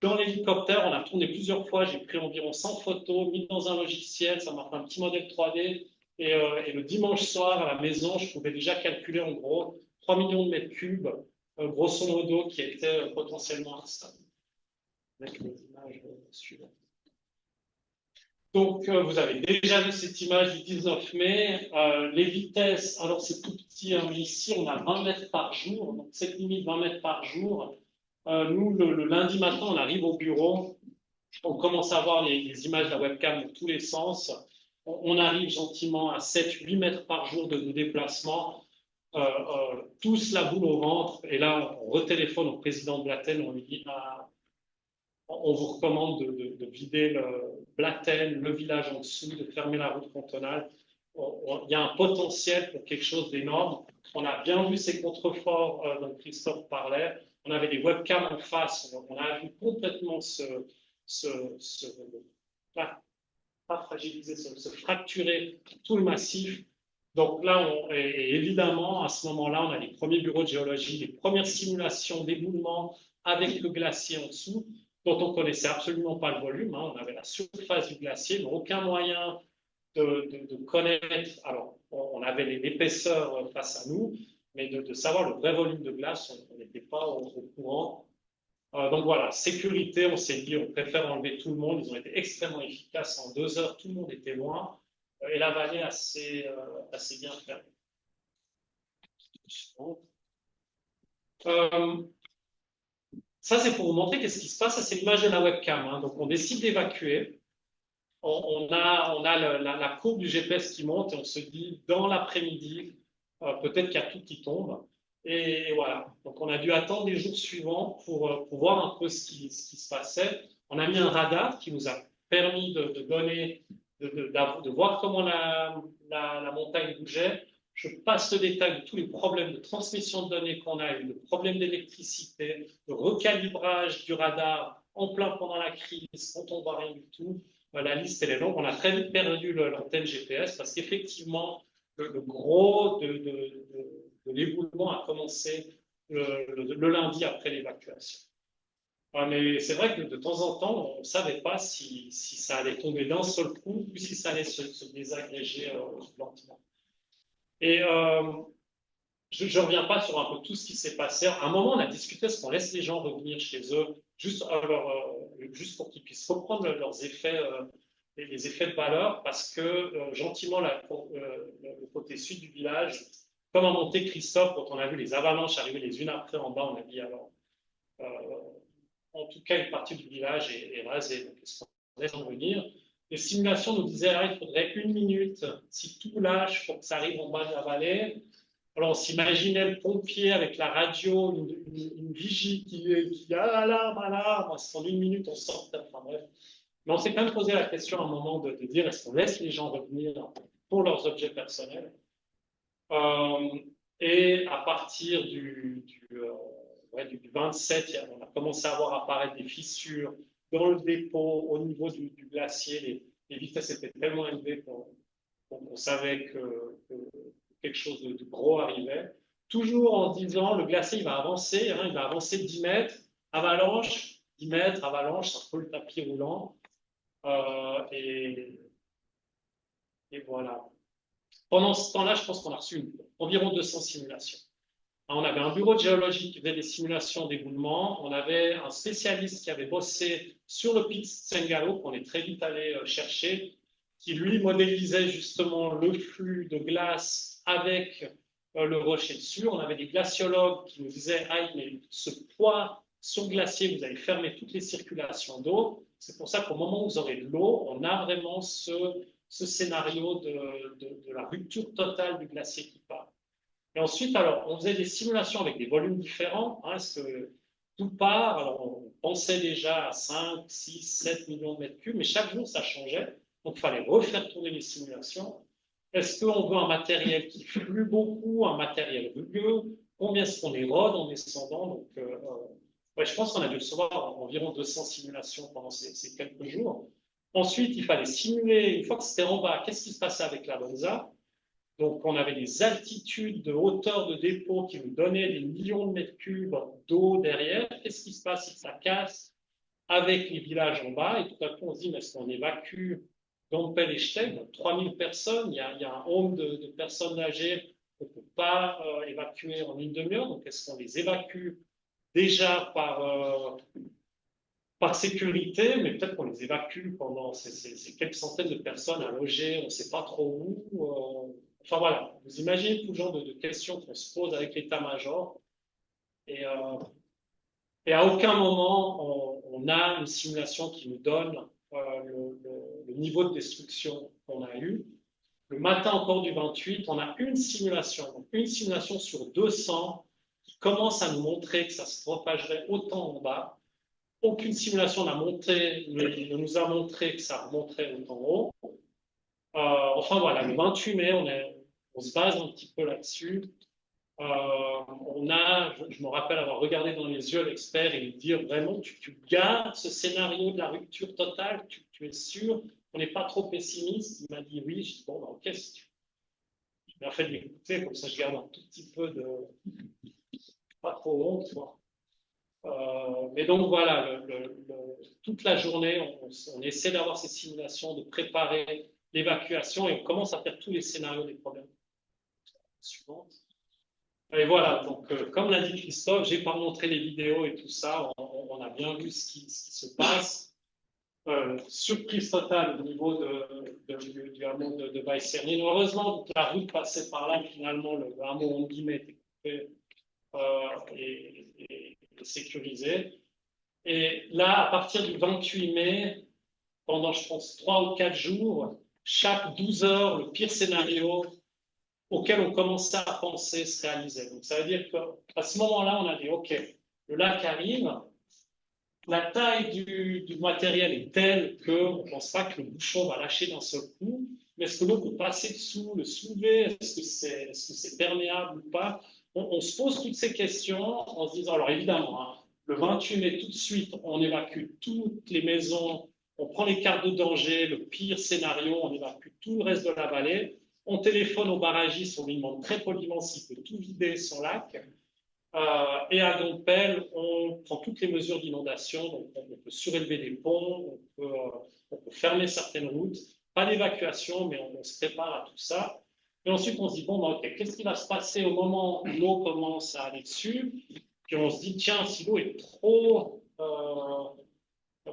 Speaker 2: dans l'hélicoptère, on a tourné plusieurs fois, j'ai pris environ 100 photos, mis dans un logiciel, ça m'a fait un petit modèle 3D. Et le dimanche soir, à la maison, je pouvais déjà calculer en gros 3 millions de mètres cubes, grosso modo, qui étaient potentiellement instables. Avec les images suivantes. Donc, vous avez déjà vu cette image du 19 mai. Les vitesses, alors c'est tout petit, hein, mais ici, on a 20 mètres par jour. Donc, cette limite, 20 mètres par jour. Nous, le lundi matin, on arrive au bureau. On commence à voir les images de la webcam dans tous les sens. On arrive gentiment à 7-8 mètres par jour de déplacement. Tous la boule au ventre. Et là, on retéléphone au président de Blatten. On lui dit on vous recommande de vider Blatten, le village en dessous, de fermer la route cantonale. Il y a un potentiel pour quelque chose d'énorme. On a bien vu ces contreforts dont Christophe parlait. On avait des webcams en face. On a vu complètement pas fragiliser, se fracturer tout le massif. Donc là, et évidemment, à ce moment-là, on a les premiers bureaux de géologie, les premières simulations d'éboulement avec le glacier en dessous. dont on connaissait absolument pas le volume. Hein. On avait la surface du glacier, mais aucun moyen de connaître. Alors, on avait l'épaisseur face à nous, mais de savoir le vrai volume de glace, on n'était pas au courant. Donc voilà, sécurité, on s'est dit, on préfère enlever tout le monde. Ils ont été extrêmement efficaces. En 2 heures, tout le monde était loin. Et la vallée assez bien fermée. Ça, c'est pour vous montrer qu'est-ce qui se passe. Ça, c'est l'image de la webcam. Hein. Donc, on décide d'évacuer. On a la courbe du GPS qui monte et on se dit, dans l'après-midi, peut-être qu'il y a tout qui tombe. Et voilà. Donc, on a dû attendre les jours suivants pour voir un peu ce qui se passait. On a mis un radar qui nous a permis de voir comment la montagne bougeait. Je passe le détail de tous les problèmes de transmission de données qu'on a eu, de problèmes d'électricité, de recalibrage du radar en plein pendant la crise, quand on voit rien du tout. La liste, elle est longue. On a très vite perdu l'antenne GPS parce qu'effectivement, le gros de l'éboulement a commencé le lundi après l'évacuation. Mais c'est vrai que de temps en temps, on ne savait pas si ça allait tomber d'un seul coup ou si ça allait se désagréger lentement. Et je ne reviens pas sur un peu tout ce qui s'est passé. À un moment, on a discuté, est-ce qu'on laisse les gens revenir chez eux juste pour qu'ils puissent reprendre leurs effets, les effets de valeur, parce que gentiment, le côté sud du village, comme a monté Christophe, quand on a vu les avalanches arriver les unes après en bas, on a dit alors, en tout cas, une partie du village est rasée. Donc, est-ce qu'on laisse venir? Les simulations nous disaient, il faudrait 1 minute, si tout lâche, pour que ça arrive en bas de la vallée. Alors, on s'imaginait le pompier avec la radio, une vigie qui dit alarme, alarme. En 1 minute, on sort. Enfin bref. Mais on s'est quand même posé la question à un moment de dire est-ce qu'on laisse les gens revenir pour leurs objets personnels et à partir du 27, on a commencé à voir apparaître des fissures dans le dépôt au niveau du glacier. Les vitesses étaient tellement élevées qu'on savait que quelque chose de gros arrivait. Toujours en disant, le glacier, il va avancer, hein, il va avancer de 10 mètres, avalanche, 10 mètres, avalanche, c'est un peu le tapis roulant. Et voilà. Pendant ce temps-là, je pense qu'on a reçu environ 200 simulations. On avait un bureau de géologie qui faisait des simulations d'éboulement. On avait un spécialiste qui avait bossé sur le pic Tsingalo, qu'on est très vite allé chercher, qui lui modélisait justement le flux de glace avec le rocher dessus. On avait des glaciologues qui nous disaient mais ce poids sur le glacier, vous allez fermer toutes les circulations d'eau. C'est pour ça qu'au moment où vous aurez de l'eau, on a vraiment ce scénario de la rupture totale du glacier qui part. Et ensuite, alors, on faisait des simulations avec des volumes différents. Hein, est-ce que tout part? Alors, on pensait déjà à 5, 6, 7 millions de mètres cubes, mais chaque jour, ça changeait. Donc, il fallait refaire tourner les simulations. Est-ce qu'on veut un matériel qui flue beaucoup, un matériel rugueux? Combien est-ce qu'on érode en descendant? Donc, je pense qu'on a dû recevoir environ 200 simulations pendant ces quelques jours. Ensuite, il fallait simuler, une fois que c'était en bas, qu'est-ce qui se passait avec la Bonza? Donc, on avait des altitudes de hauteur de dépôt qui nous donnaient des millions de mètres cubes d'eau derrière. Qu'est-ce qui se passe si ça casse avec les villages en bas? Et tout à coup, on se dit, mais est-ce qu'on évacue Gampel et Steg, 3000 personnes, il y a un home de personnes âgées qu'on ne peut pas évacuer en une demi-heure. Donc, est-ce qu'on les évacue déjà par sécurité, mais peut-être qu'on les évacue pendant ces quelques centaines de personnes à loger, on ne sait pas trop où. Enfin voilà, vous imaginez tout le genre de questions qu'on se pose avec l'état-major. Et à aucun moment, on a une simulation qui nous donne le niveau de destruction qu'on a eu. Le matin encore du 28, on a une simulation sur 200 qui commence à nous montrer que ça se propagerait autant en bas. Aucune simulation ne nous a montré que ça remonterait autant en haut. Enfin voilà, le 28 mai, on se base un petit peu là-dessus. Je me rappelle avoir regardé dans les yeux l'expert et lui dire vraiment, tu gardes ce scénario de la rupture totale, tu es sûr, on n'est pas trop pessimiste. Il m'a dit oui. Je dis bon, ok, si tu. Il m'a fait de l'écouter, comme ça je garde un tout petit peu de. Pas trop honte, quoi. Mais donc voilà, toute la journée, on essaie d'avoir ces simulations, de préparer l'évacuation et on commence à faire tous les scénarios des problèmes suivants. Et voilà, donc comme l'a dit Christophe, j'ai pas montré les vidéos et tout ça, on a bien vu ce qui se passe. Surprise totale au niveau du hameau de Baïsernine. Heureusement, la route passait par là, finalement, le hameau en guillemets était coupé et sécurisé. Et là, à partir du 28 mai, pendant, je pense, 3 ou 4 jours, chaque 12 heures, le pire scénario auquel on commençait à penser se réalisait. Donc, ça veut dire qu'à ce moment-là, on a dit, OK, le lac arrive, la taille du matériel est telle qu'on ne pense pas que le bouchon va lâcher d'un seul coup, mais est-ce que l'eau peut passer dessous, le soulever, est-ce que c'est perméable ou pas? On se pose toutes ces questions en se disant, alors évidemment, hein, le 28 mai, tout de suite, on évacue toutes les maisons, on prend les cartes de danger, le pire scénario, on évacue tout le reste de la vallée, on téléphone au barragiste, on lui demande très poliment s'il peut tout vider son lac. Et à Dompel, on prend toutes les mesures d'inondation, donc on peut surélever des ponts, on peut fermer certaines routes, pas d'évacuation, mais on se prépare à tout ça. Et ensuite, on se dit, bon, bah, ok, qu'est-ce qui va se passer au moment où l'eau commence à aller dessus? Puis on se dit, tiens, si l'eau est trop...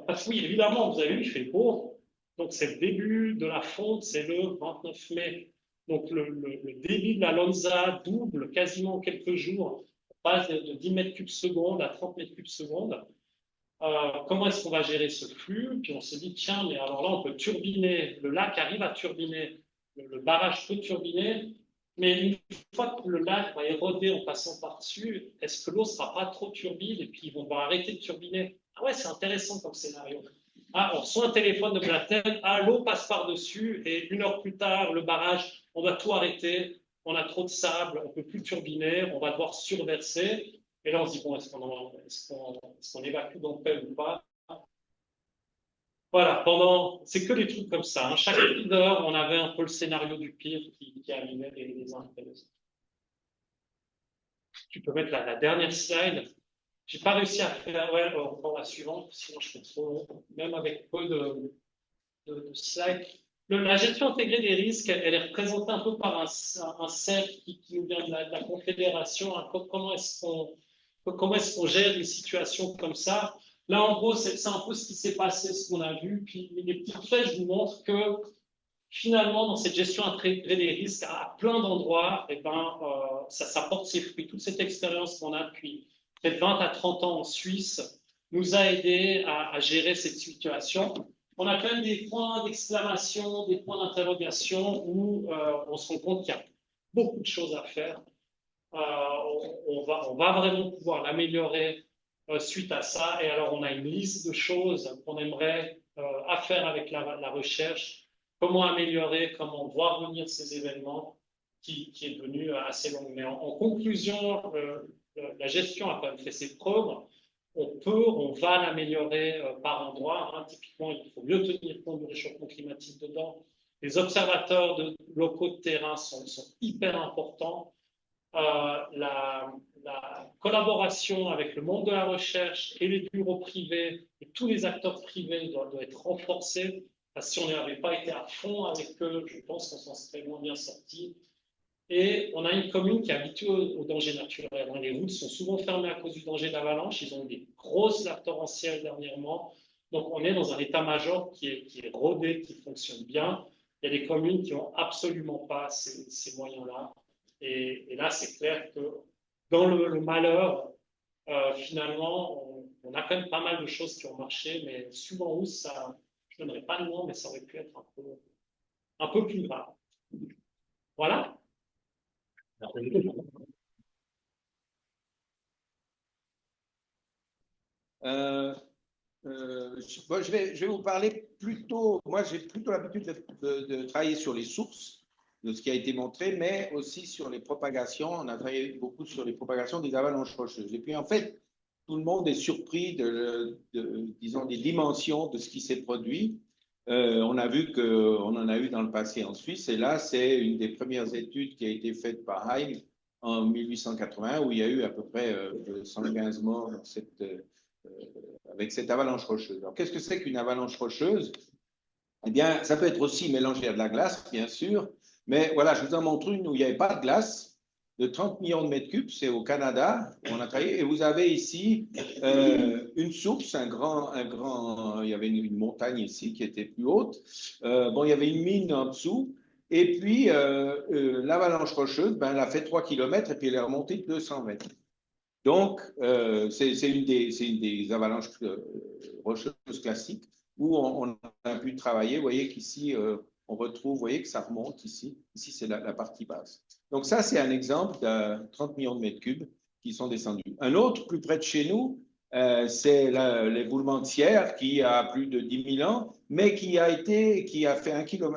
Speaker 2: parce que oui, évidemment, vous avez vu, il fait beau, donc c'est le début de la fonte, c'est le 29 mai. Donc le débit de la Lonza double quasiment en quelques jours, on passe de 10 mètres cubes seconde à 30 mètres cubes seconde. Comment est-ce qu'on va gérer ce flux? Puis on se dit, tiens, mais alors là, on peut turbiner, le lac arrive à turbiner, le barrage peut turbiner, mais une fois que le lac va éroder en passant par-dessus, est-ce que l'eau ne sera pas trop turbine et puis ils vont arrêter de turbiner? Ah ouais, c'est intéressant comme scénario. Ah, on reçoit un téléphone de Blatel, ah, l'eau passe par-dessus et 1 heure plus tard, le barrage, on doit tout arrêter, on a trop de sable, on ne peut plus turbiner, on va devoir surverser. Et là, on se dit, bon, est-ce qu'on évacue Dompel ou pas? Voilà, c'est que des trucs comme ça. Hein. Chaque heure, on avait un peu le scénario du pire qui arrivait les uns après les autres. Tu peux mettre la dernière slide. J'ai pas réussi à faire, ouais, on prend la suivante, sinon je fais trop, même avec peu de slides. La gestion intégrée des risques, elle est représentée un peu par un cercle qui nous vient de la Confédération. Hein. Comment est-ce qu'on gère des situations comme ça? Là, en gros, c'est un peu ce qui s'est passé, ce qu'on a vu. Puis les petites flèches vous montrent que finalement, dans cette gestion intégrée des risques, à plein d'endroits, eh ben, ça porte ses fruits. Toute cette expérience qu'on a depuis peut-être 20 à 30 ans en Suisse nous a aidé à gérer cette situation. On a quand même des points d'exclamation, des points d'interrogation où on se rend compte qu'il y a beaucoup de choses à faire. On va vraiment pouvoir l'améliorer suite à ça. Et alors, on a une liste de choses qu'on aimerait à faire avec la recherche. Comment améliorer, comment voir venir ces événements qui est devenu assez long. Mais en conclusion, la gestion a quand même fait ses preuves. On va l'améliorer par endroits. Hein. Typiquement, il faut mieux tenir compte du réchauffement climatique dedans. Les observateurs locaux de terrain sont hyper importants. La collaboration avec le monde de la recherche et les bureaux privés et tous les acteurs privés doit être renforcée. Parce que si on n'avait pas été à fond avec eux, je pense qu'on s'en serait moins bien sorti. Et on a une commune qui est habituée aux dangers naturels. Les routes sont souvent fermées à cause du danger d'avalanche. Ils ont eu des grosses laves torrentielles dernièrement. Donc, on est dans un état-major qui est rodé, qui fonctionne bien. Il y a des communes qui n'ont absolument pas ces moyens-là. Et là, c'est clair que dans le malheur, finalement, on a quand même pas mal de choses qui ont marché, mais souvent où ça, je ne donnerai pas de nom, mais ça aurait pu être un peu plus grave. Voilà.
Speaker 4: Je vais vous parler plutôt, moi j'ai plutôt l'habitude de travailler sur les sources de ce qui a été montré, mais aussi sur les propagations. On a travaillé beaucoup sur les propagations des avalanches rocheuses. Et puis en fait, tout le monde est surpris disons, des dimensions de ce qui s'est produit. On a vu qu'on en a eu dans le passé en Suisse, et là c'est une des premières études qui a été faite par Heim en 1880, où il y a eu à peu près 115 morts avec cette avalanche rocheuse. Alors, qu'est-ce que c'est qu'une avalanche rocheuse? Eh bien, ça peut être aussi mélangé à de la glace, bien sûr, mais voilà, je vous en montre une où il n'y avait pas de glace, de 30 millions de mètres cubes, c'est au Canada, où on a travaillé, et vous avez ici une source, il y avait une montagne ici qui était plus haute, bon, il y avait une mine en dessous, et puis l'avalanche rocheuse, ben, elle a fait 3 km et puis elle est remontée de 200 mètres. Donc, c'est une des avalanches rocheuses classiques où on a pu travailler. Vous voyez qu'ici, on retrouve, vous voyez que ça remonte ici. Ici, c'est la partie basse. Donc, ça, c'est un exemple de 30 millions de mètres cubes qui sont descendus. Un autre, plus près de chez nous, c'est l'éboulement de Sierre qui a plus de 10 000 ans, mais qui a fait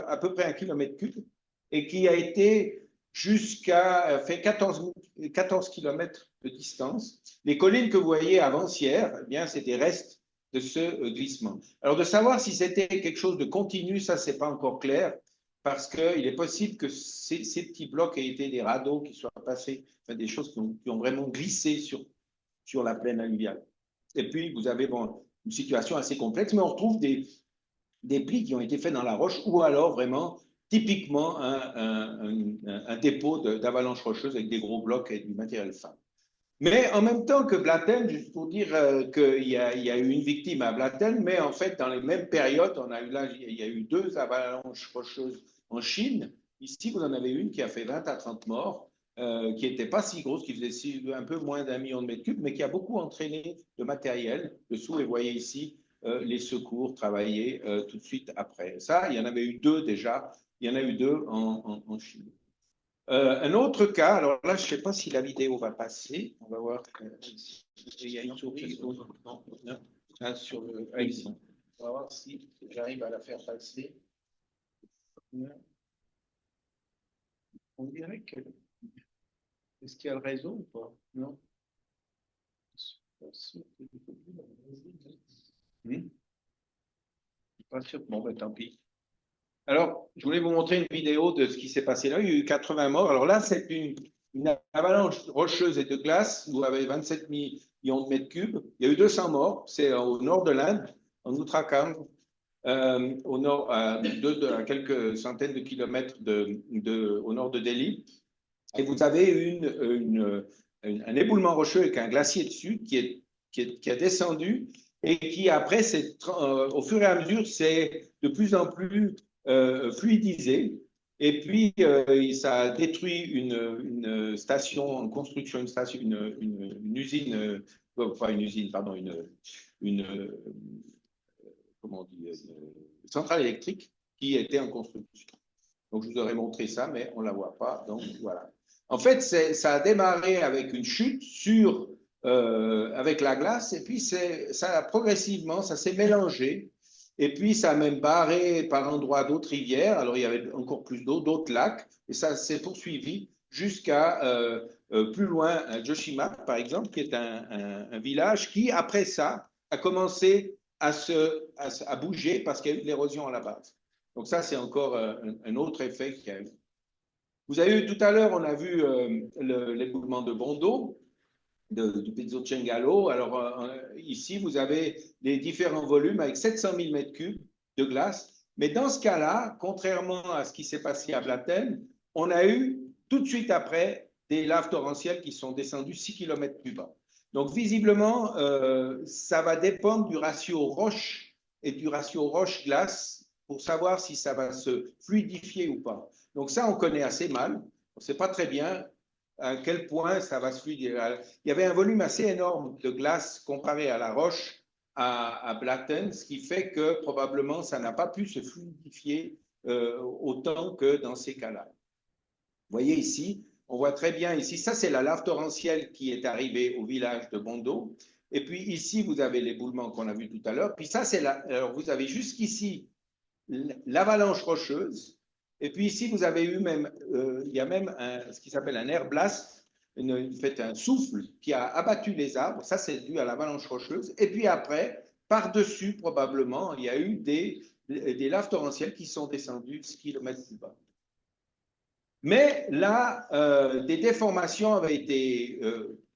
Speaker 4: à peu près 1 km cube et qui a été jusqu'à fait 14 km de distance. Les collines que vous voyez avant Sierre, eh bien, c'est des restes de ce glissement. Alors, de savoir si c'était quelque chose de continu, ça, c'est pas encore clair, parce qu'il est possible que ces petits blocs aient été des radeaux qui soient passés, enfin, des choses qui ont vraiment glissé sur la plaine alluviale. Et puis, vous avez bon, une situation assez complexe, mais on retrouve des plis qui ont été faits dans la roche, ou alors vraiment typiquement un dépôt d'avalanche rocheuse avec des gros blocs et du matériel fin. Mais en même temps que Blatten, juste pour dire qu'il y a eu une victime à Blatten, mais en fait, dans les mêmes périodes, il y a eu 2 avalanches rocheuses en Chine. Ici, vous en avez une qui a fait 20 à 30 morts, qui n'était pas si grosse, qui faisait un peu moins d'1 million de mètres cubes, mais qui a beaucoup entraîné de matériel dessous. Et vous voyez ici les secours travailler tout de suite après. Ça, il y en avait eu 2 déjà. Il y en a eu 2 en Chine. Un autre cas, alors là, je ne sais pas si la vidéo va passer. On va voir. Il y a une souris là, sur le. Ici. On va voir si j'arrive à la faire passer. On dirait que. Est-ce qu'il y a le réseau ou pas? Non. Pas sûr. Bon, ben tant pis. Alors, je voulais vous montrer une vidéo de ce qui s'est passé là. Il y a eu 80 morts. Alors là, c'est une avalanche rocheuse et de glace. Vous avez 27 millions de mètres cubes. Il y a eu 200 morts. C'est au nord de l'Inde, en Uttarakhand, au nord, à quelques centaines de kilomètres au nord de Delhi. Et vous avez un éboulement rocheux avec un glacier dessus qui a descendu et qui, après, au fur et à mesure, c'est de plus en plus fluidisé. Et puis, ça a détruit une station en construction, une usine, pas une usine, pardon, comment on dit, une centrale électrique qui était en construction. Donc, je vous aurais montré ça, mais on ne la voit pas. Donc, voilà. En fait, ça a démarré avec une chute avec la glace, et puis progressivement, ça s'est mélangé. Et puis, ça a même barré par endroits d'autres rivières. Alors, il y avait encore plus d'eau, d'autres lacs. Et ça s'est poursuivi jusqu'à plus loin, à Joshima, par exemple, qui est un village qui, après ça, a commencé à bouger parce qu'il y a eu de l'érosion à la base. Donc, ça, c'est encore un autre effet qu'il y a eu. Vous avez eu tout à l'heure, on a vu l'éboulement de Bondo, du Pizzo Cengalo. Alors, ici, vous avez les différents volumes avec 700 000 mètres cubes de glace. Mais dans ce cas-là, contrairement à ce qui s'est passé à Blatten, on a eu tout de suite après des laves torrentielles qui sont descendues 6 km plus bas. Donc, visiblement, ça va dépendre du ratio roche et du ratio roche-glace pour savoir si ça va se fluidifier ou pas. Donc, ça, on connaît assez mal. On ne sait pas très bien à quel point ça va se fluidifier. Il y avait un volume assez énorme de glace comparé à la roche à Blatten, ce qui fait que probablement ça n'a pas pu se fluidifier autant que dans ces cas-là. Vous voyez ici, on voit très bien ici, ça c'est la lave torrentielle qui est arrivée au village de Bondo. Et puis ici, vous avez l'éboulement qu'on a vu tout à l'heure. Puis ça, alors vous avez jusqu'ici l'avalanche rocheuse. Et puis ici, vous avez eu il y a même ce qui s'appelle un air blast, un souffle qui a abattu les arbres. Ça, c'est dû à l'avalanche rocheuse. Et puis après, par-dessus, probablement, il y a eu des laves torrentielles qui sont descendues 6 km plus bas. Mais là, des déformations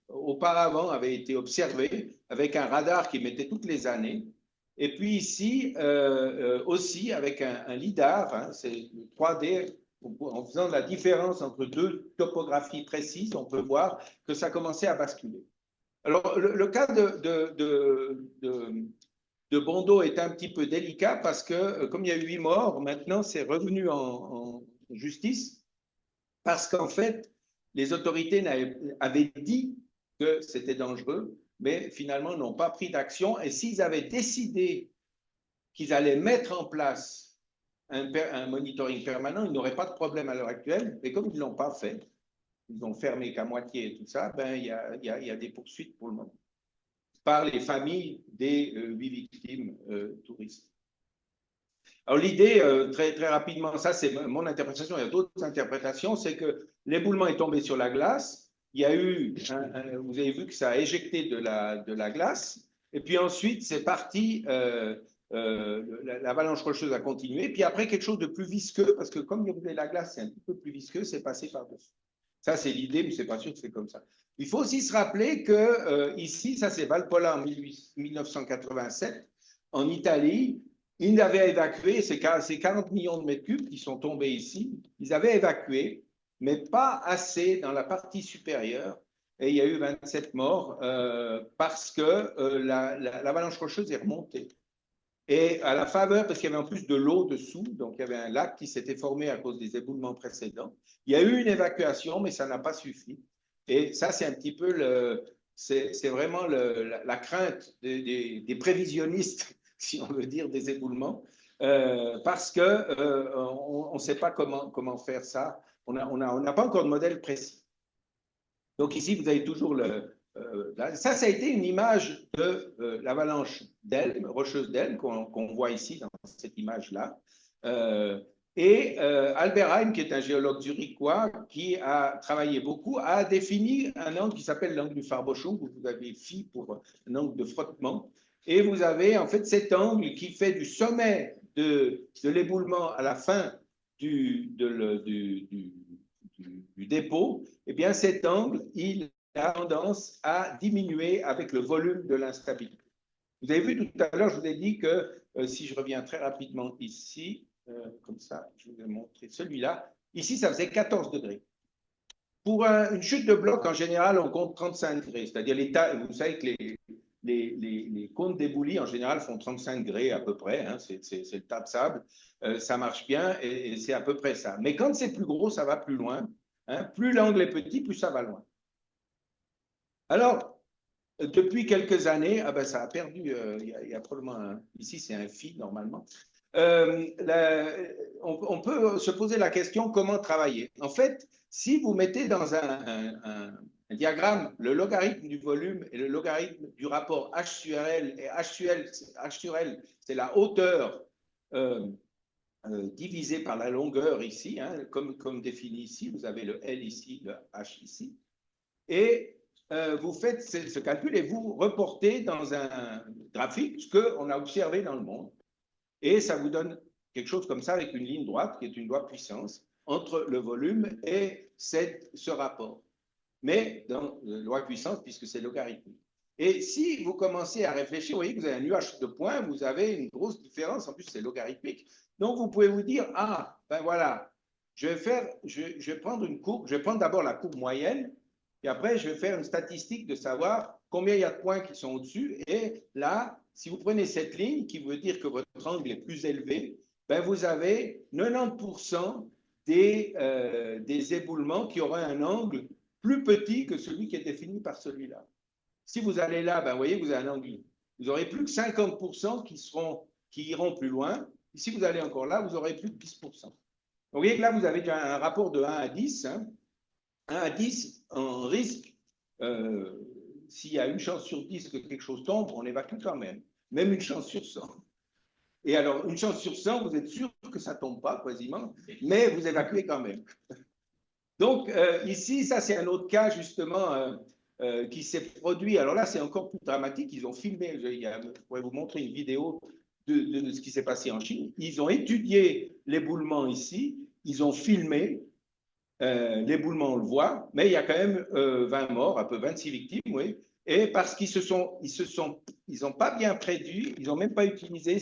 Speaker 4: auparavant avaient été observées avec un radar qui mettait toutes les années. Et puis ici, aussi avec un lidar, hein, c'est 3D, en faisant la différence entre deux topographies précises, on peut voir que ça commençait à basculer. Alors, le cas de Bondo est un petit peu délicat parce que, comme il y a eu 8 morts, maintenant c'est revenu en justice parce qu'en fait, les autorités avaient dit que c'était dangereux, mais finalement n'ont pas pris d'action. Et s'ils avaient décidé qu'ils allaient mettre en place un monitoring permanent, ils n'auraient pas de problème à l'heure actuelle. Mais comme ils ne l'ont pas fait, ils ont fermé qu'à moitié et tout ça, ben, il y a des poursuites pour le moment par les familles des 8 victimes touristes. Alors l'idée, très, très rapidement, ça c'est mon interprétation, il y a d'autres interprétations, c'est que l'éboulement est tombé sur la glace, il y a eu, vous avez vu que ça a éjecté de la glace, et puis ensuite c'est parti, l'avalanche rocheuse a continué, puis après quelque chose de plus visqueux, parce que comme il y avait la glace, c'est un petit peu plus visqueux, c'est passé par-dessus. Ça c'est l'idée, mais c'est pas sûr que c'est comme ça. Il faut aussi se rappeler que ici, ça c'est Valpolla en 1987, en Italie, ils avaient évacué, ces 40 millions de mètres cubes qui sont tombés ici, ils avaient évacué, mais pas assez dans la partie supérieure. Et il y a eu 27 morts parce que l'avalanche rocheuse est remontée. Et à la faveur, parce qu'il y avait en plus de l'eau dessous, donc il y avait un lac qui s'était formé à cause des éboulements précédents. Il y a eu une évacuation, mais ça n'a pas suffi. Et ça, c'est un petit peu c'est vraiment la crainte des prévisionnistes, si on veut dire, des éboulements, parce qu'on ne sait pas comment faire ça. On n'a pas encore de modèle précis. Donc ici, vous avez toujours ça a été une image de l'avalanche rocheuse d'Elbe qu'on voit ici dans cette image-là. Et Albert Heim, qui est un géologue zurichois, qui a travaillé beaucoup, a défini un angle qui s'appelle l'angle du Farboschung, où vous avez phi pour un angle de frottement. Et vous avez en fait cet angle qui fait du sommet de l'éboulement à la fin du dépôt. Eh bien, cet angle, il a tendance à diminuer avec le volume de l'instabilité. Vous avez vu tout à l'heure, je vous ai dit que si je reviens très rapidement ici, comme ça, je vous ai montré celui-là. Ici, ça faisait 14 degrés. Pour une chute de bloc, en général, on compte 35 degrés. C'est-à-dire, vous savez que les cônes d'éboulis, en général, font 35 degrés à peu près. Hein, c'est le tas de sable. Ça marche bien et c'est à peu près ça. Mais quand c'est plus gros, ça va plus loin. Hein, plus l'angle est petit, plus ça va loin. Alors, depuis quelques années, ah ben, ça a perdu, il y a probablement ici c'est un phi normalement. On peut se poser la question comment travailler. En fait, si vous mettez dans un diagramme le logarithme du volume et le logarithme du rapport H sur L, et H sur L, c'est la hauteur divisée par la longueur ici, hein, comme défini ici, vous avez le L ici, le H ici, et vous faites ce calcul et vous reportez dans un graphique ce qu'on a observé dans le monde. Et ça vous donne quelque chose comme ça avec une ligne droite qui est une loi puissance entre le volume et ce rapport. Mais dans la loi puissance, puisque c'est logarithmique. Et si vous commencez à réfléchir, vous voyez que vous avez un nuage de points, vous avez une grosse différence, en plus c'est logarithmique. Donc vous pouvez vous dire, ah, ben voilà, je vais prendre une courbe, je vais prendre d'abord la courbe moyenne, et après je vais faire une statistique de savoir combien il y a de points qui sont au-dessus. Et là, si vous prenez cette ligne, qui veut dire que votre angle est plus élevé, ben vous avez 90% des éboulements qui auraient un angle plus petit que celui qui est défini par celui-là. Si vous allez là, ben vous voyez, vous avez un angle. Vous n'aurez plus que 50% qui iront plus loin. Et si vous allez encore là, vous aurez plus que 10%. Donc, vous voyez que là, vous avez déjà un rapport de 1 à 10. Hein. 1 à 10 en risque. S'il y a une chance sur 10 que quelque chose tombe, on évacue quand même. Même une chance sur 100. Et alors, une chance sur 100, vous êtes sûr que ça ne tombe pas, quasiment, mais vous évacuez quand même. Donc, ici, ça, c'est un autre cas, justement, qui s'est produit. Alors là, c'est encore plus dramatique. Ils ont filmé, je pourrais vous montrer une vidéo de ce qui s'est passé en Chine. Ils ont étudié l'éboulement ici, ils ont filmé, L'éboulement, on le voit, mais il y a quand même 20 morts, un peu 26 victimes, oui. Et parce ils n'ont pas bien prédit, ils n'ont même pas utilisé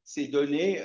Speaker 4: ces données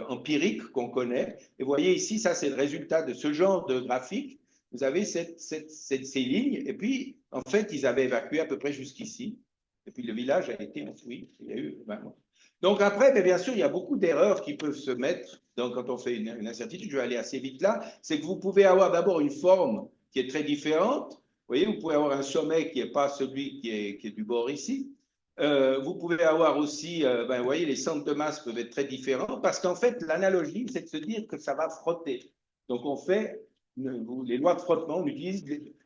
Speaker 4: empiriques qu'on connaît. Et vous voyez ici, ça c'est le résultat de ce genre de graphique. Vous avez ces lignes, et puis en fait, ils avaient évacué à peu près jusqu'ici. Et puis le village a été enfoui. Il y a eu 20 morts. Donc après, mais bien sûr, il y a beaucoup d'erreurs qui peuvent se mettre. Donc quand on fait une incertitude, je vais aller assez vite là, c'est que vous pouvez avoir d'abord une forme qui est très différente. Vous voyez, vous pouvez avoir un sommet qui n'est pas celui qui est du bord ici. Vous pouvez avoir aussi, vous voyez, les centres de masse peuvent être très différents parce qu'en fait, l'analogie, c'est de se dire que ça va frotter. Donc on fait les lois de frottement, on utilise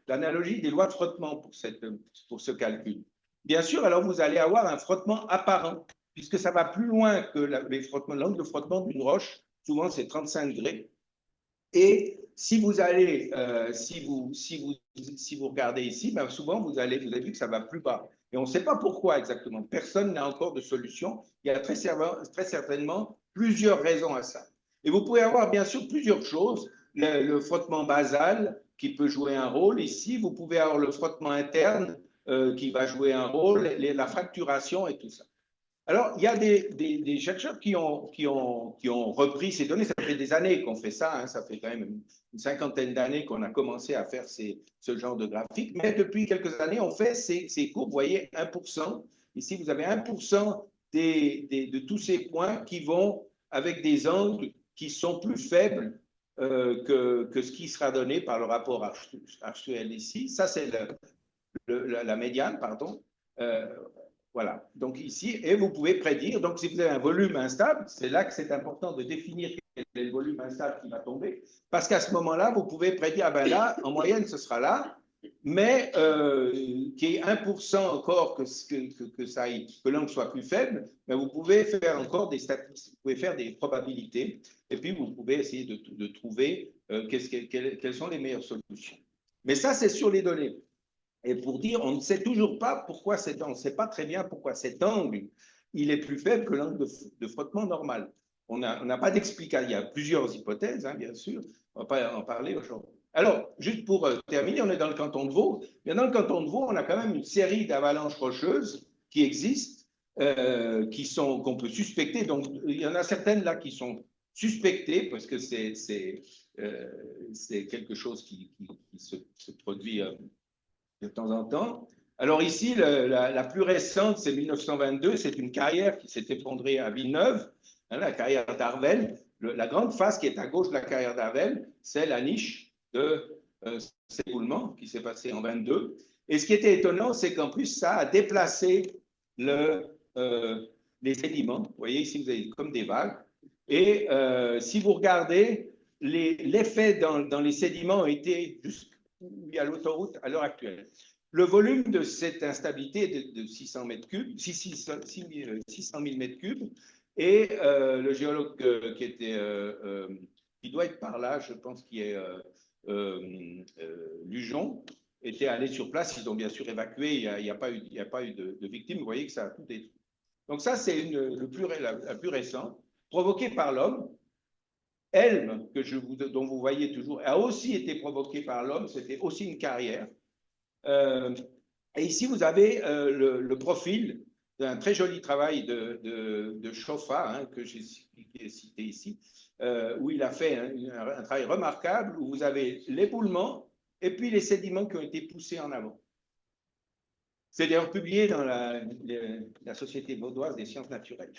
Speaker 4: l'analogie des lois de frottement pour ce calcul. Bien sûr, alors vous allez avoir un frottement apparent puisque ça va plus loin que l'angle de frottement d'une roche. Souvent, c'est 35 degrés. Et si vous allez, si vous regardez ici, ben souvent, vous avez vu que ça va plus bas. Et on ne sait pas pourquoi exactement. Personne n'a encore de solution. Il y a très certainement plusieurs raisons à ça. Et vous pouvez avoir, bien sûr, plusieurs choses. Le frottement basal qui peut jouer un rôle ici. Vous pouvez avoir le frottement interne qui va jouer un rôle, la fracturation et tout ça. Alors, il y a des chercheurs qui ont repris ces données. Ça fait des années qu'on fait ça. Hein, ça fait quand même une cinquantaine d'années qu'on a commencé à faire ce genre de graphique. Mais depuis quelques années, on fait ces courbes. Vous voyez, 1%. Ici, vous avez 1% de tous ces points qui vont avec des angles qui sont plus faibles que ce qui sera donné par le rapport H2L ici. Ça, c'est la médiane, pardon. Voilà, donc ici, et vous pouvez prédire, donc si vous avez un volume instable, c'est là que c'est important de définir quel est le volume instable qui va tomber, parce qu'à ce moment-là, vous pouvez prédire, ah ben là, en moyenne, ce sera là, mais qu'il y ait 1% encore que l'angle soit plus faible, mais vous pouvez faire encore des statistiques, vous pouvez faire des probabilités, et puis vous pouvez essayer de trouver quelles sont les meilleures solutions. Mais ça, c'est sur les données. Et pour dire, on ne sait toujours pas pourquoi on ne sait pas très bien pourquoi cet angle, il est plus faible que l'angle de frottement normal. On n'a pas d'explication. Il y a plusieurs hypothèses, hein, bien sûr. On ne va pas en parler aujourd'hui. Alors, juste pour terminer, on est dans le canton de Vaud. Mais dans le canton de Vaud, on a quand même une série d'avalanches rocheuses qui existent, qu'on peut suspecter. Donc, il y en a certaines là qui sont suspectées parce que c'est quelque chose qui se produit de temps en temps. Alors ici, la plus récente, c'est 1922, c'est une carrière qui s'est effondrée à Villeneuve, hein, la carrière d'Arvel. La grande face qui est à gauche de la carrière d'Arvel, c'est la niche de cet éboulement qui s'est passé en 22. Et ce qui était étonnant, c'est qu'en plus, ça a déplacé les sédiments. Vous voyez, ici, vous avez comme des vagues. Et si vous regardez, l'effet dans les sédiments a été jusqu'à l'autoroute à l'heure actuelle. Le volume de cette instabilité est de 600 mètres cubes, 600 000 mètres cubes. Et le géologue qui doit être par là, je pense qu'il est Lujon, était allé sur place. Ils ont bien sûr évacué. Il n'y a pas eu de victimes. Vous voyez que ça a tout détruit. Donc ça, c'est la plus récente, provoquée par l'homme. Elm, dont vous voyez toujours, a aussi été provoquée par l'homme. C'était aussi une carrière. Et ici, vous avez le profil d'un très joli travail de Chauffat, hein, que j'ai cité ici, où il a fait un travail remarquable, où vous avez l'éboulement et puis les sédiments qui ont été poussés en avant. C'est d'ailleurs publié dans la Société vaudoise des sciences naturelles.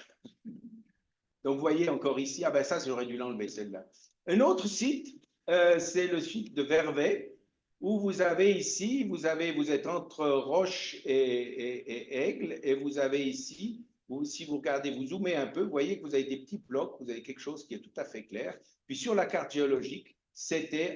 Speaker 4: Donc, vous voyez encore ici, ah ben ça, j'aurais dû l'enlever, celle-là. Un autre site, c'est le site de Vervet, où vous avez ici, vous êtes entre Roche et Aigle, et vous avez ici, si vous regardez, vous zoomez un peu, vous voyez que vous avez des petits blocs, vous avez quelque chose qui est tout à fait clair. Puis sur la carte géologique, c'était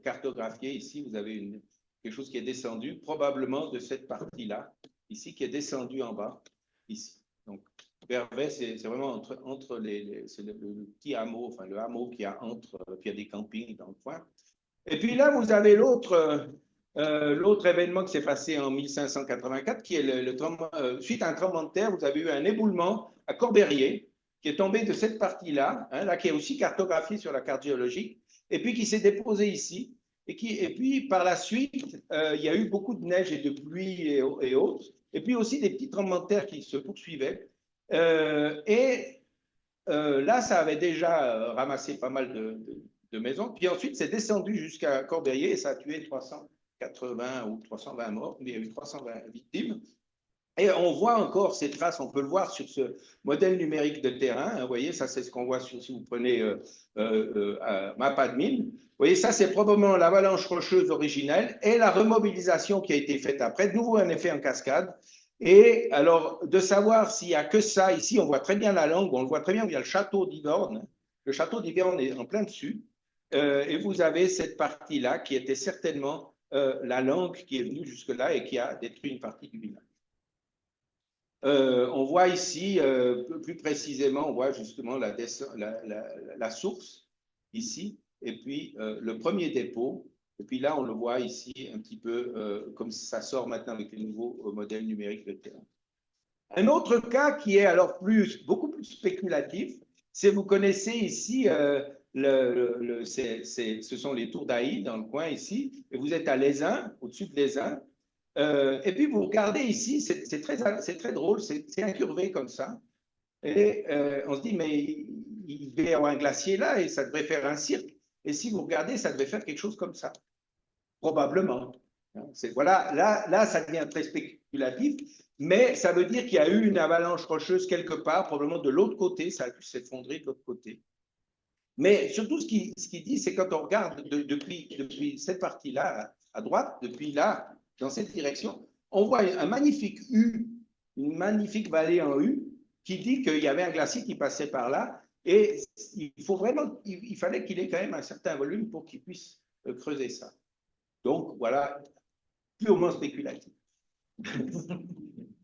Speaker 4: cartographié. Ici, vous avez quelque chose qui est descendu, probablement de cette partie-là, ici, qui est descendu en bas, ici. Donc, Vervet, c'est vraiment entre c'est le petit hameau, enfin le hameau qu'il y a puis il y a des campings dans le coin. Et puis là, vous avez l'autre événement qui s'est passé en 1584, qui est suite à un tremblement de terre, vous avez eu un éboulement à Corbérier, qui est tombé de cette partie-là, hein, là, qui est aussi cartographié sur la carte géologique. et puis qui s'est déposé ici. Et puis, par la suite, il y a eu beaucoup de neige et de pluie et autres, et puis aussi des petits tremblements de terre qui se poursuivaient. Là, ça avait déjà ramassé pas mal de maisons. Puis ensuite, c'est descendu jusqu'à Corbeil et ça a tué 380 ou 320 morts, mais il y a eu 320 victimes. Et on voit encore ces traces, on peut le voir sur ce modèle numérique de terrain. Vous voyez, ça c'est ce qu'on voit si vous prenez MapAdmin. Vous voyez, ça c'est probablement l'avalanche rocheuse originelle et la remobilisation qui a été faite après, de nouveau un effet en cascade. Et alors, de savoir s'il n'y a que ça, ici on voit très bien la langue, on le voit très bien, il y a le château d'Yverdon. Le château d'Yverdon est en plein dessus. Et vous avez cette partie-là qui était certainement la langue qui est venue jusque-là et qui a détruit une partie du village. On voit ici, plus précisément, on voit justement la source, ici, et puis le premier dépôt. Et puis là, on le voit ici un petit peu comme ça sort maintenant avec les nouveaux modèles numériques de terrain. Un autre cas qui est alors beaucoup plus spéculatif, c'est vous connaissez ici, ce sont les tours d'Aï dans le coin ici, et vous êtes à Lézin, au-dessus de Lézin. Et puis vous regardez ici, c'est très drôle, c'est incurvé comme ça. Et on se dit, mais il devait y avoir un glacier là et ça devrait faire un cirque. Et si vous regardez, ça devait faire quelque chose comme ça. Probablement. Voilà, là, ça devient très spéculatif, mais ça veut dire qu'il y a eu une avalanche rocheuse quelque part, probablement de l'autre côté, ça a pu s'effondrer de l'autre côté. Mais surtout, ce qu'il dit, c'est quand on regarde depuis cette partie-là, à droite, depuis là, dans cette direction, on voit un magnifique U, une magnifique vallée en U, qui dit qu'il y avait un glacier qui passait par là, et il fallait qu'il ait quand même un certain volume pour qu'il puisse creuser ça. Donc, voilà, purement spéculatif.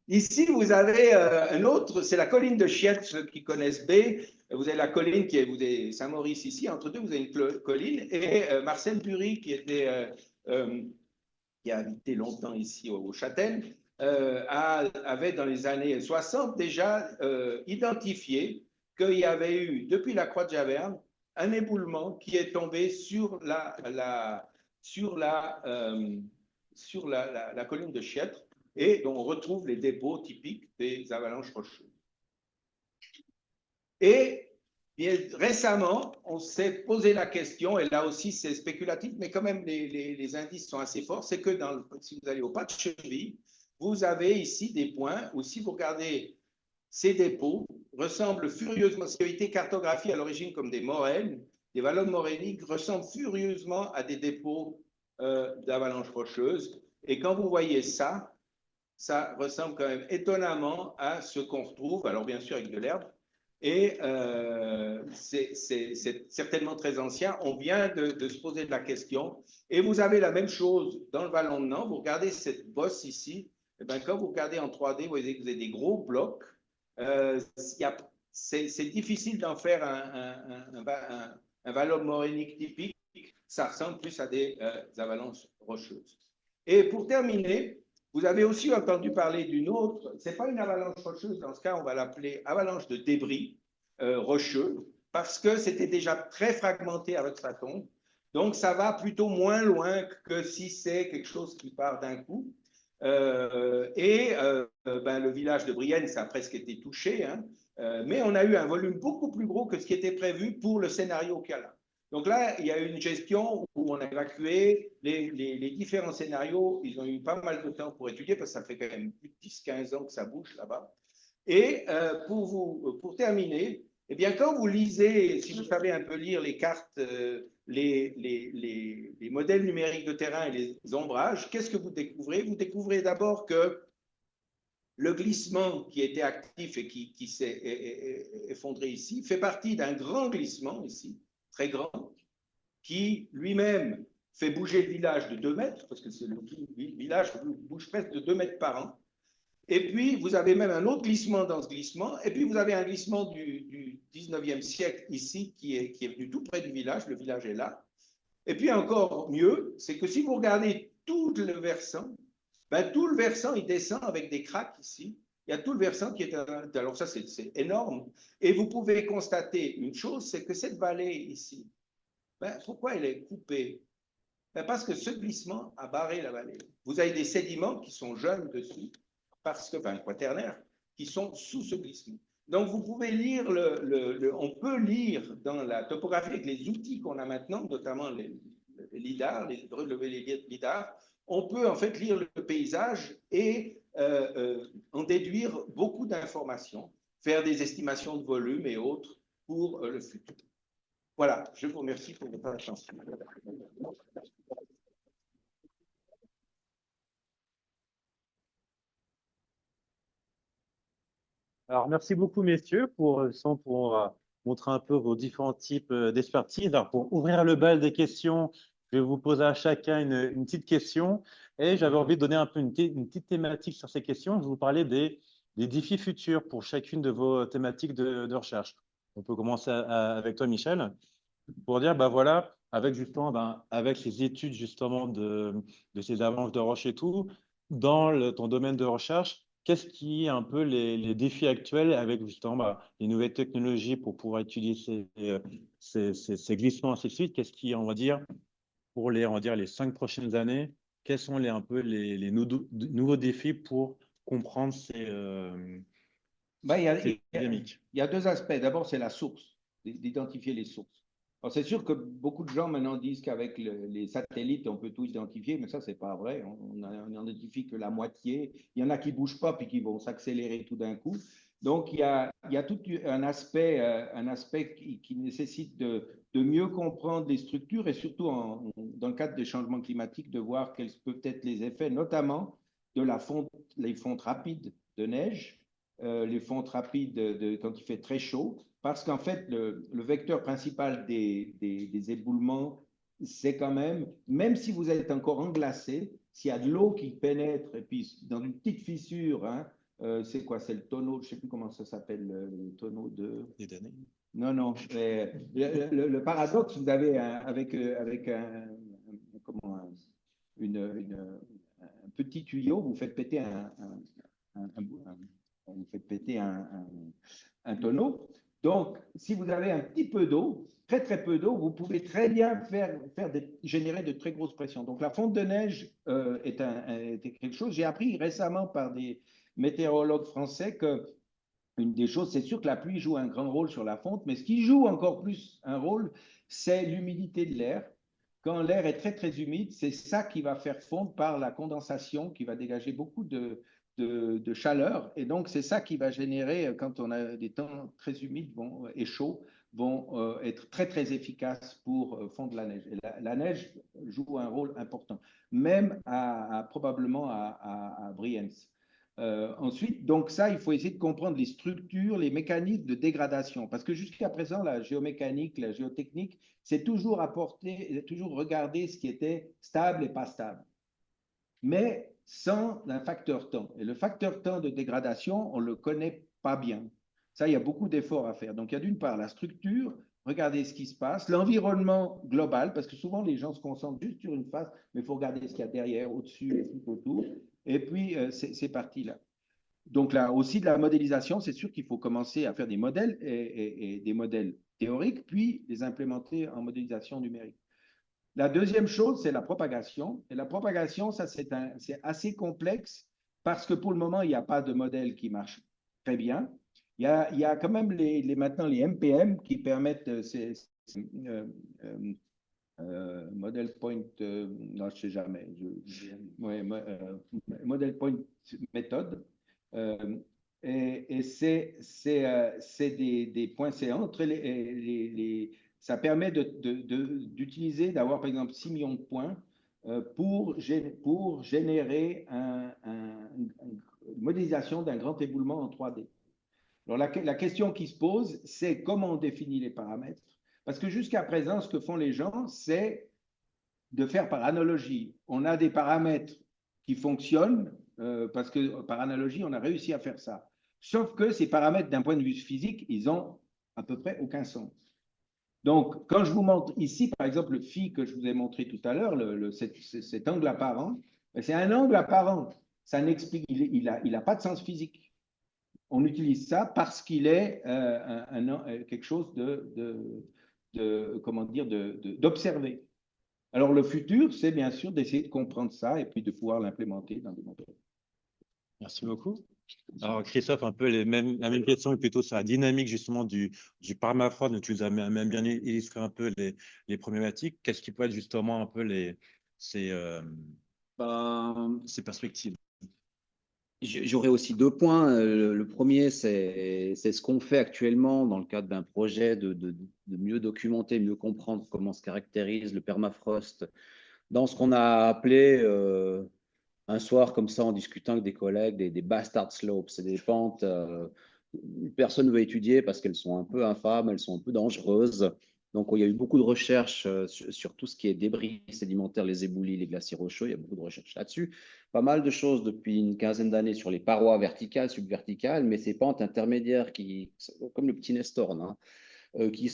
Speaker 4: Ici, vous avez un autre, c'est la colline de Chiette, ceux qui connaissent B. Vous avez la colline qui est, vous avez Saint-Maurice ici, entre deux, vous avez une colline, et Marcel Bury, qui a habité longtemps ici au Châtel, avait dans les années 60 déjà identifié qu'il y avait eu, depuis la Croix de Javerne, un éboulement qui est tombé sur la colline de Chiètre, et dont on retrouve les dépôts typiques des avalanches rocheuses. Et bien, récemment, on s'est posé la question, et là aussi c'est spéculatif, mais quand même les indices sont assez forts, c'est que si vous allez au pas de cheville, vous avez ici des points où si vous regardez ces dépôts, ressemblent furieusement, ce qui a été cartographié à l'origine comme des moraines, des vallons morainiques ressemblent furieusement à des dépôts d'avalanches rocheuses. Et quand vous voyez ça, ça ressemble quand même étonnamment à ce qu'on retrouve, alors bien sûr avec de l'herbe, et c'est certainement très ancien. On vient de se poser de la question. Et vous avez la même chose dans le vallon de Nantes. Vous regardez cette bosse ici. Et bien, quand vous regardez en 3D, vous voyez que vous avez des gros blocs. C'est difficile d'en faire un vallon morainique typique. Ça ressemble plus à des avalanches rocheuses. Et pour terminer, vous avez aussi entendu parler d'une autre, ce n'est pas une avalanche rocheuse, dans ce cas on va l'appeler avalanche de débris rocheux, parce que c'était déjà très fragmenté avec sa tombe, donc ça va plutôt moins loin que si c'est quelque chose qui part d'un coup. Le village de Brienne, ça a presque été touché, hein, mais on a eu un volume beaucoup plus gros que ce qui était prévu pour le scénario Cala. Donc là, il y a eu une gestion où on a évacué les différents scénarios. Ils ont eu pas mal de temps pour étudier parce que ça fait quand même plus de 10-15 ans que ça bouge là-bas. Et pour terminer, eh bien, quand vous lisez, si vous savez un peu lire les cartes, les modèles numériques de terrain et les ombrages, qu'est-ce que vous découvrez? Vous découvrez d'abord que le glissement qui était actif et qui s'est effondré ici fait partie d'un grand glissement ici, très grand, qui lui-même fait bouger le village de 2 mètres, parce que le village bouge presque de 2 mètres par an. Et puis, vous avez même un autre glissement dans ce glissement, et puis vous avez un glissement du 19e siècle ici, qui est venu tout près du village, le village est là. Et puis encore mieux, c'est que si vous regardez tout le versant, tout le versant, il descend avec des craques ici. Il y a tout le versant qui est... Alors ça, c'est énorme. Et vous pouvez constater une chose, c'est que cette vallée ici, Ben, pourquoi elle est coupée? Ben, parce que ce glissement a barré la vallée. Vous avez des sédiments qui sont jeunes dessus, parce que, enfin, quaternaires, qui sont sous ce glissement. Donc, vous pouvez lire, on peut lire dans la topographie avec les outils qu'on a maintenant, notamment les lidars, les relevés lidars, on peut en fait lire le paysage et en déduire beaucoup d'informations, faire des estimations de volume et autres pour le futur. Voilà, je vous remercie pour votre attention.
Speaker 5: Alors, merci beaucoup, messieurs, pour montrer un peu vos différents types d'expertise. Alors, pour ouvrir le bal des questions, je vais vous poser à chacun une petite question et j'avais envie de donner un peu une petite thématique sur ces questions. Je vais vous parler des défis futurs pour chacune de vos thématiques de recherche. On peut commencer avec toi, Michel, pour dire, bah voilà, avec justement, avec ces études justement de ces avalanches de roches et tout, dans ton domaine de recherche, qu'est-ce qui est un peu les défis actuels avec justement les nouvelles technologies pour pouvoir étudier ces glissements, ainsi de suite? Qu'est-ce qui, on va dire, pour on va dire, les 5 prochaines années, quels sont un peu les nouveaux défis pour comprendre
Speaker 4: Ben,
Speaker 5: ces dynamiques?
Speaker 4: il y a deux aspects. D'abord, c'est la source, d'identifier les sources. Alors, c'est sûr que beaucoup de gens maintenant disent qu'avec les satellites, on peut tout identifier, mais ça, c'est pas vrai. On n'identifie que la moitié. Il y en a qui bougent pas puis qui vont s'accélérer tout d'un coup. Donc, il y a tout un aspect qui nécessite de mieux comprendre les structures et surtout dans le cadre des changements climatiques, de voir quels peuvent être les effets, notamment de les fontes rapides de neige, les fontes rapides quand il fait très chaud, parce qu'en fait, le vecteur principal des éboulements, c'est quand même si vous êtes encore englacé, s'il y a de l'eau qui pénètre, et puis dans une petite fissure, hein, c'est quoi? C'est le tonneau, je ne sais plus comment ça s'appelle, le tonneau de...
Speaker 5: Des données.
Speaker 4: Non, non. Le paradoxe, vous avez avec comment, un petit tuyau, vous faites péter vous faites péter un tonneau. Donc, si vous avez un petit peu d'eau, très très peu d'eau, vous pouvez très bien générer de très grosses pressions. Donc, la fonte de neige est quelque chose. J'ai appris récemment par des météorologues français que une des choses, c'est sûr que la pluie joue un grand rôle sur la fonte, mais ce qui joue encore plus un rôle, c'est l'humidité de l'air. Quand l'air est très très humide, c'est ça qui va faire fondre par la condensation, qui va dégager beaucoup de chaleur. Et donc, c'est ça qui va générer, quand on a des temps très humides et chauds, vont être très très efficaces pour fondre la neige. Et la neige joue un rôle important, même probablement à Brienz. Ensuite, donc ça, il faut essayer de comprendre les structures, les mécanismes de dégradation. Parce que jusqu'à présent, la géomécanique, la géotechnique, c'est toujours toujours regarder ce qui était stable et pas stable. Mais sans un facteur temps. Et le facteur temps de dégradation, on ne le connaît pas bien. Ça, il y a beaucoup d'efforts à faire. Donc, il y a d'une part la structure, regarder ce qui se passe, l'environnement global, parce que souvent les gens se concentrent juste sur une face, mais il faut regarder ce qu'il y a derrière, au-dessus et tout autour. Et puis, ces parties-là. Donc là aussi, de la modélisation, c'est sûr qu'il faut commencer à faire des modèles et des modèles théoriques, puis les implémenter en modélisation numérique. La deuxième chose, c'est la propagation. Et la propagation, ça, c'est assez complexe parce que pour le moment, il n'y a pas de modèle qui marche très bien. Il y a quand même maintenant les MPM qui permettent model point, non, je ne sais jamais. Model point méthode. Et c'est des points séants entre ça permet d'utiliser, d'avoir par exemple 6 millions de points pour générer une modélisation d'un grand éboulement en 3D. Alors la question qui se pose, c'est comment on définit les paramètres. Parce que jusqu'à présent, ce que font les gens, c'est de faire par analogie. On a des paramètres qui fonctionnent parce que par analogie, on a réussi à faire ça. Sauf que ces paramètres, d'un point de vue physique, ils ont à peu près aucun sens. Donc, quand je vous montre ici, par exemple, le phi que je vous ai montré tout à l'heure, cet angle apparent, c'est un angle apparent. Ça n'explique, il a pas de sens physique. On utilise ça parce qu'il est quelque chose comment dire, d'observer. Alors, le futur, c'est bien sûr d'essayer de comprendre ça et puis de pouvoir l'implémenter dans des modèles.
Speaker 5: Merci beaucoup. Alors, Christophe, un peu la même question, mais plutôt sur la dynamique justement du permafrost. Tu nous as même bien illustré un peu les problématiques. Qu'est-ce qui peut être justement un peu ces perspectives?
Speaker 3: J'aurais aussi deux points. Le premier, c'est ce qu'on fait actuellement dans le cadre d'un projet de mieux documenter, mieux comprendre comment se caractérise le permafrost dans ce qu'on a appelé un soir comme ça en discutant avec des collègues des bastard slopes. C'est des pentes personne ne veut étudier parce qu'elles sont un peu infâmes, elles sont un peu dangereuses. Donc, il y a eu beaucoup de recherches sur tout ce qui est débris sédimentaires, les éboulis, les glaciers rocheux. Il y a beaucoup de recherches là-dessus. Pas mal de choses depuis une quinzaine d'années sur les parois verticales, subverticales, mais ces pentes intermédiaires comme le petit Nestorne, hein, qui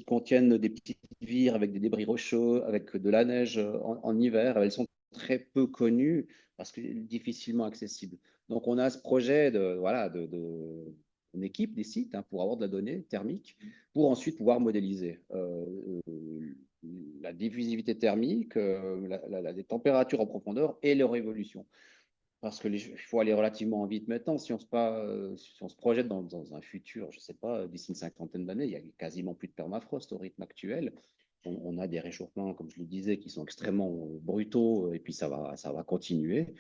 Speaker 3: contiennent des petites vires avec des débris rocheux, avec de la neige en hiver. Elles sont très peu connues parce que difficilement accessibles. Donc, on a ce projet une équipe des sites pour avoir de la donnée thermique pour ensuite pouvoir modéliser la diffusivité thermique, les températures en profondeur et leur évolution. Parce qu'il faut aller relativement vite maintenant. Si on se projette dans un futur, je ne sais pas, d'ici une cinquantaine d'années, il n'y a quasiment plus de permafrost au rythme actuel. On a des réchauffements, comme je le disais, qui sont extrêmement brutaux et puis ça va continuer.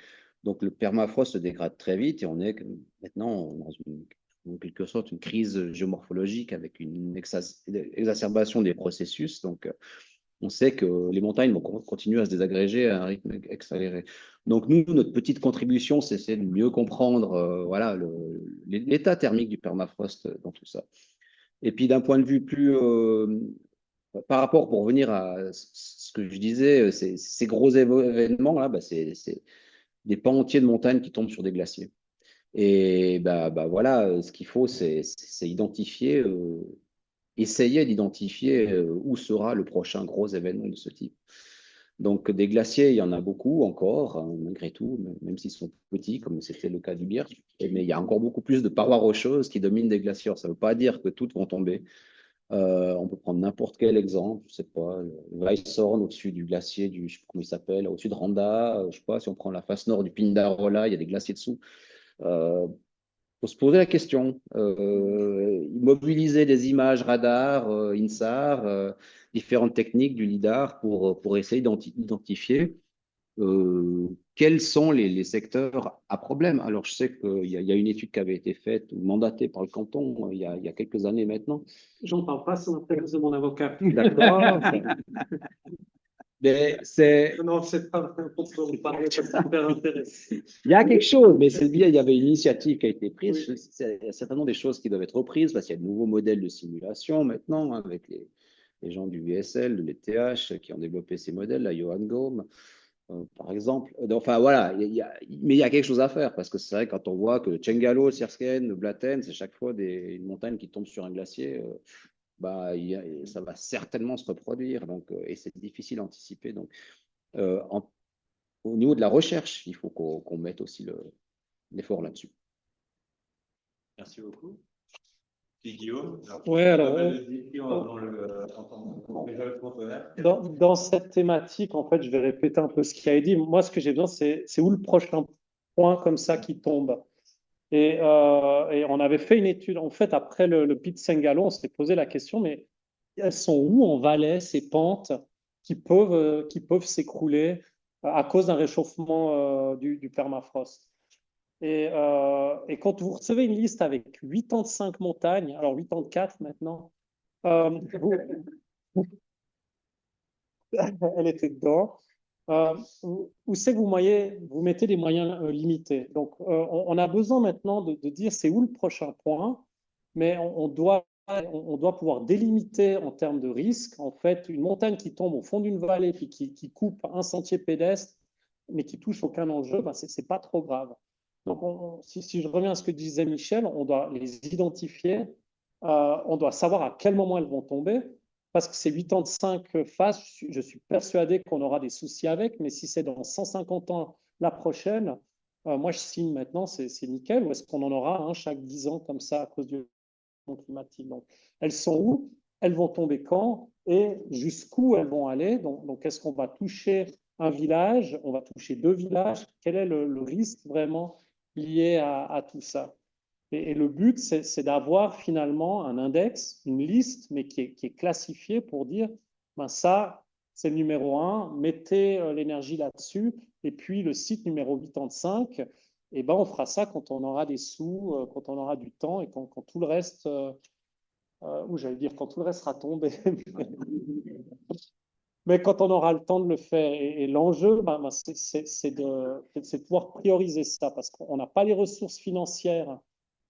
Speaker 3: Donc le permafrost se dégrade très vite et on est maintenant dans en quelque sorte une crise géomorphologique avec une exacerbation des processus. Donc on sait que les montagnes vont continuer à se désagréger à un rythme accéléré. Donc nous, notre petite contribution, c'est de mieux comprendre l'état thermique du permafrost dans tout ça. Et puis d'un point de vue plus par rapport, pour revenir à ce que je disais, ces gros événements-là, c'est des pans entiers de montagnes qui tombent sur des glaciers. Et voilà, ce qu'il faut, c'est identifier, essayer d'identifier où sera le prochain gros événement de ce type. Donc, des glaciers, il y en a beaucoup encore, hein, malgré tout, même s'ils sont petits, comme c'était le cas du Birch. Mais il y a encore beaucoup plus de parois rocheuses qui dominent des glaciers. Ça ne veut pas dire que toutes vont tomber. On peut prendre n'importe quel exemple, je ne sais pas, le Weisshorn au-dessus du glacier, je ne sais pas comment il s'appelle, au-dessus de Randa, je ne sais pas, si on prend la face nord du Pindarola, il y a des glaciers dessous. Faut se poser la question, mobiliser des images radar, INSAR, différentes techniques du LIDAR pour essayer d'identifier quels sont les secteurs à problème. Alors, je sais qu'il y a une étude qui avait été faite ou mandatée par le canton il y a quelques années maintenant.
Speaker 2: J'en parle pas, c'est l'intérêt de mon avocat.
Speaker 3: D'accord. Mais
Speaker 2: Non, c'est pas on parle, c'est super intéressant.
Speaker 3: il y a quelque chose, mais c'est bien, il y avait une initiative qui a été prise.
Speaker 2: Oui.
Speaker 3: Il y a certainement des choses qui doivent être reprises parce qu'il y a de nouveaux modèles de simulation maintenant avec les gens du VSL, de l'ETH qui ont développé ces modèles, la Johan Gaume, par exemple. Enfin voilà, mais il y a quelque chose à faire parce que c'est vrai quand on voit que le Tchengalo, le Siersken, le Blatten, c'est chaque fois une montagne qui tombe sur un glacier. Ça va certainement se reproduire, donc, et c'est difficile à anticiper. Donc, au niveau de la recherche, il faut qu'on mette aussi l'effort là-dessus.
Speaker 5: Merci beaucoup. Puis Guillaume,
Speaker 2: dans cette thématique, en fait, je vais répéter un peu ce qu'il a dit. Moi, ce que j'ai besoin, c'est où le prochain point comme ça qui tombe. Et on avait fait une étude, en fait, après le Pic Sengalo, on s'est posé la question, mais elles sont où en Valais, ces pentes qui peuvent s'écrouler à cause d'un réchauffement du permafrost? Et quand vous recevez une liste avec 85 montagnes, alors 84 maintenant, elle était dedans. Où c'est que vous mettez des moyens limités. Donc, on a besoin maintenant de dire c'est où le prochain point, mais on doit pouvoir délimiter en termes de risque. En fait, une montagne qui tombe au fond d'une vallée puis qui coupe un sentier pédestre, mais qui touche aucun enjeu, ben c'est pas trop grave. Donc, si je reviens à ce que disait Michel, on doit les identifier, on doit savoir à quel moment elles vont tomber. Parce que ces 85 phases, je suis persuadé qu'on aura des soucis avec, mais si c'est dans 150 ans la prochaine, moi je signe maintenant, c'est nickel. Ou est-ce qu'on en aura chaque 10 ans comme ça à cause du changement climatique? Donc, elles sont où?
Speaker 6: elles vont tomber quand et jusqu'où elles vont aller. Donc est-ce qu'on va toucher un village, on va toucher 2 villages? Quel est le risque vraiment lié à tout ça? Et le but, c'est d'avoir finalement un index, une liste, mais qui est classifiée pour dire, ben ça, c'est le numéro 1, mettez l'énergie là-dessus, et puis le site numéro 85, et ben on fera ça quand on aura des sous, quand on aura du temps, et quand tout le reste, ou j'allais dire quand tout le reste sera tombé, mais quand on aura le temps de le faire. Et l'enjeu, ben, c'est de pouvoir prioriser ça, parce qu'on n'a pas les ressources financières,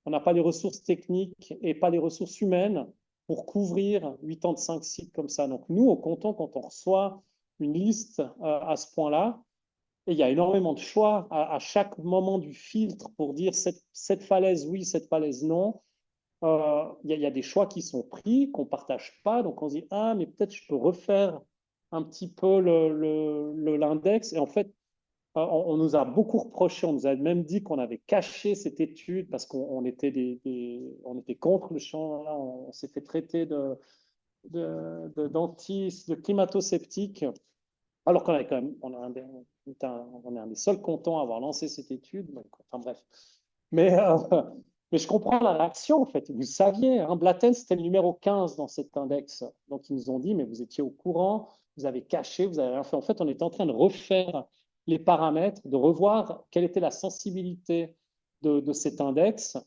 Speaker 6: on n'a pas les ressources techniques et pas les ressources humaines pour couvrir 85 sites comme ça. Donc nous, au canton, quand on reçoit une liste à ce point-là, et il y a énormément de choix à chaque moment du filtre pour dire cette falaise oui, cette falaise non. Il y a des choix qui sont pris, qu'on ne partage pas. Donc on se dit, ah, mais peut-être je peux refaire un petit peu l'index. Et en fait, on nous a beaucoup reproché, on nous a même dit qu'on avait caché cette étude parce qu'on était, on était contre le champ. Là, on s'est fait traiter de climato-sceptiques, alors qu'on est quand même, on est un des seuls cantons à avoir lancé cette étude. Donc, enfin bref. Mais, mais je comprends la réaction, en fait. Vous saviez, hein, Blatten, c'était le numéro 15 dans cet index. Donc, ils nous ont dit, mais vous étiez au courant, vous avez caché, vous avez rien fait. En fait, on était en train de refaire les paramètres, de revoir quelle était la sensibilité de cet index.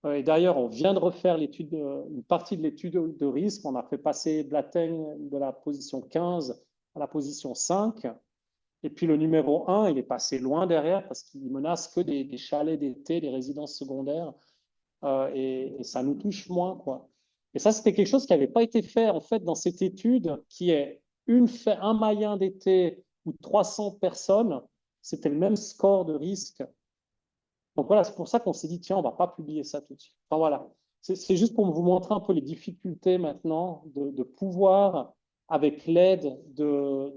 Speaker 6: Et d'ailleurs, on vient de refaire l'étude, une partie de l'étude de risque. On a fait passer Blatten de la position 15 à la position 5. Et puis le numéro 1, il est passé loin derrière parce qu'il menace que des chalets d'été, des résidences secondaires. Et ça nous touche moins, quoi. Et ça, c'était quelque chose qui n'avait pas été fait, en fait, dans cette étude, qui est un Mayen d'été ou 300 personnes, c'était le même score de risque. Donc voilà, c'est pour ça qu'on s'est dit, tiens, on ne va pas publier ça tout de suite. Enfin voilà, c'est juste pour vous montrer un peu les difficultés maintenant de pouvoir, avec l'aide de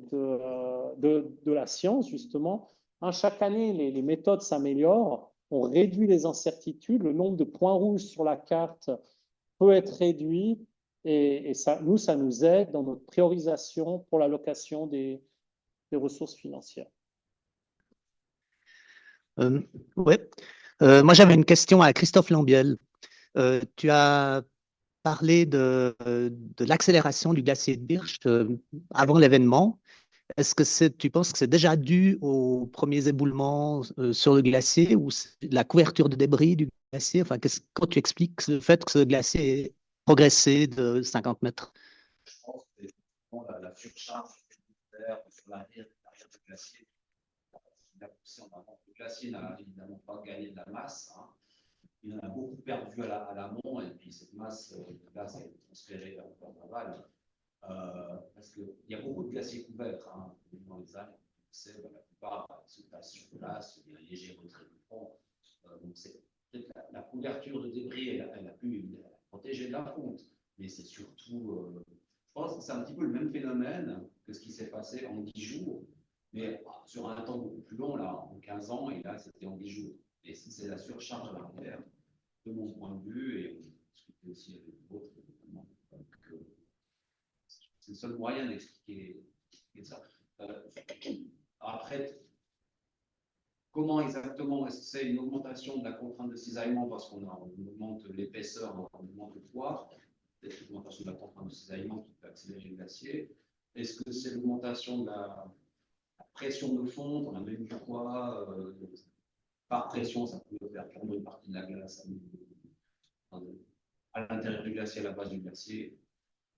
Speaker 6: la science, justement, hein, chaque année, les méthodes s'améliorent, on réduit les incertitudes, le nombre de points rouges sur la carte peut être réduit, et ça, ça nous aide dans notre priorisation pour l'allocation des ressources financières.
Speaker 7: Ouais. Moi, j'avais une question à Christophe Lambiel. Tu as parlé de l'accélération du glacier de Birch avant l'événement. Est-ce que tu penses que c'est déjà dû aux premiers éboulements sur le glacier ou la couverture de débris du glacier? Enfin, quand tu expliques le fait que ce glacier ait progressé de 50 mètres?
Speaker 3: Je pense que c'est la surcharge sur l'arrière du glacier. Il a poussé en avant. Le glacier n'a évidemment pas gagné de la masse. Hein. Il en a beaucoup perdu à l'amont, et puis cette masse de glace a été transférée en aval. Parce qu'il y a beaucoup de glaciers couverts hein, dans les Alpes. La plupart se passent sur place, il y a un léger retrait de fond. Donc la couverture de débris, elle a pu protéger de la fonte, mais c'est surtout, je pense que c'est un petit peu le même phénomène que ce qui s'est passé en 10 jours, mais sur un temps beaucoup plus long, là, en 15 ans, et là, c'était en 10 jours. Et c'est la surcharge à l'arrière, de mon point de vue, et on discutait aussi avec d'autres, notamment, c'est le seul moyen d'expliquer ça. Après, comment exactement? Est-ce que c'est une augmentation de la contrainte de cisaillement parce qu'on augmente l'épaisseur, on augmente le poids? Peut-être une augmentation de la contrainte de cisaillement qui peut accélérer le glacier. Est-ce que c'est l'augmentation de la pression de fonte? On a même du poids. Par pression, ça peut faire tourner une partie de la glace à l'intérieur du glacier, à la base du glacier.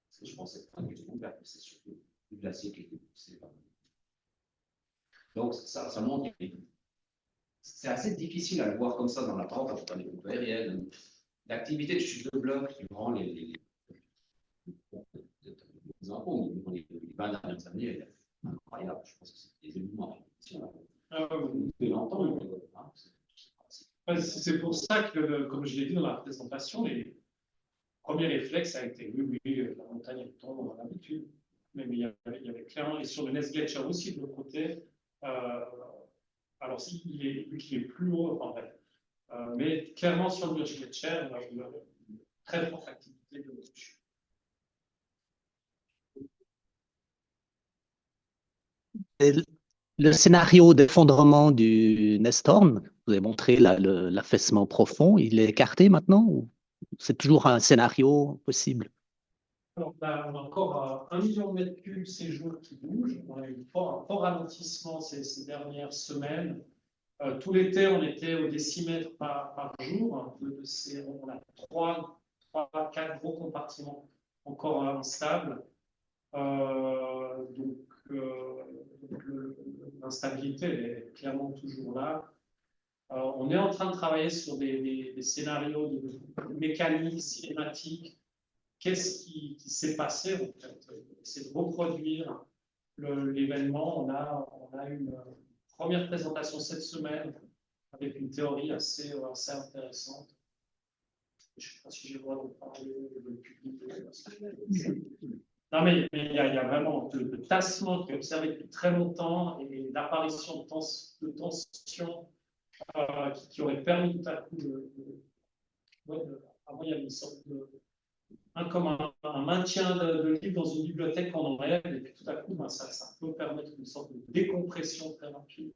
Speaker 3: Parce que je pense que c'est pas une question ouverte, mais c'est surtout le glacier qui a été poussé. Donc, ça montre. C'est assez difficile à le voir comme ça dans la propre aérienne. L'activité de chute de bloc qui rend les impôts dans les 20 dernières années est incroyable. Je pense que c'est des événements.
Speaker 2: C'est pour ça que, comme je l'ai dit dans la présentation, les premiers réflexes a été oui, la montagne elle tombe à l'habitude. Mais il y avait clairement, et sur le Ness Gletscher aussi de l'autre côté, alors il est plus haut, en fait. Mais clairement sur le Gletscher, il y a une très forte activité de chute.
Speaker 7: Et le scénario d'effondrement du Nestorm, vous avez montré l'affaissement profond, il est écarté maintenant ou c'est toujours un scénario possible?
Speaker 2: Alors, là, on a encore 1 million de mètres cubes ces jours qui bougent. On a eu un fort ralentissement ces dernières semaines. Tout l'été, on était au décimètre par jour. On a 4 gros compartiments encore instables. Donc, l'instabilité est clairement toujours là. On est en train de travailler sur des scénarios de mécanique, cinématique. Qu'est-ce qui s'est passé en fait? C'est de reproduire l'événement. On a une première présentation cette semaine avec une théorie assez intéressante. Je ne sais pas si j'ai le droit d'en parler de le publier. Non, mais il y a vraiment le tassement qui est observé depuis très longtemps et l'apparition de tensions qui aurait permis tout à coup avant, il y avait une sorte de comme un maintien de livres dans une bibliothèque en rêve, et puis tout à coup, ben, ça peut permettre une sorte de décompression très rapide.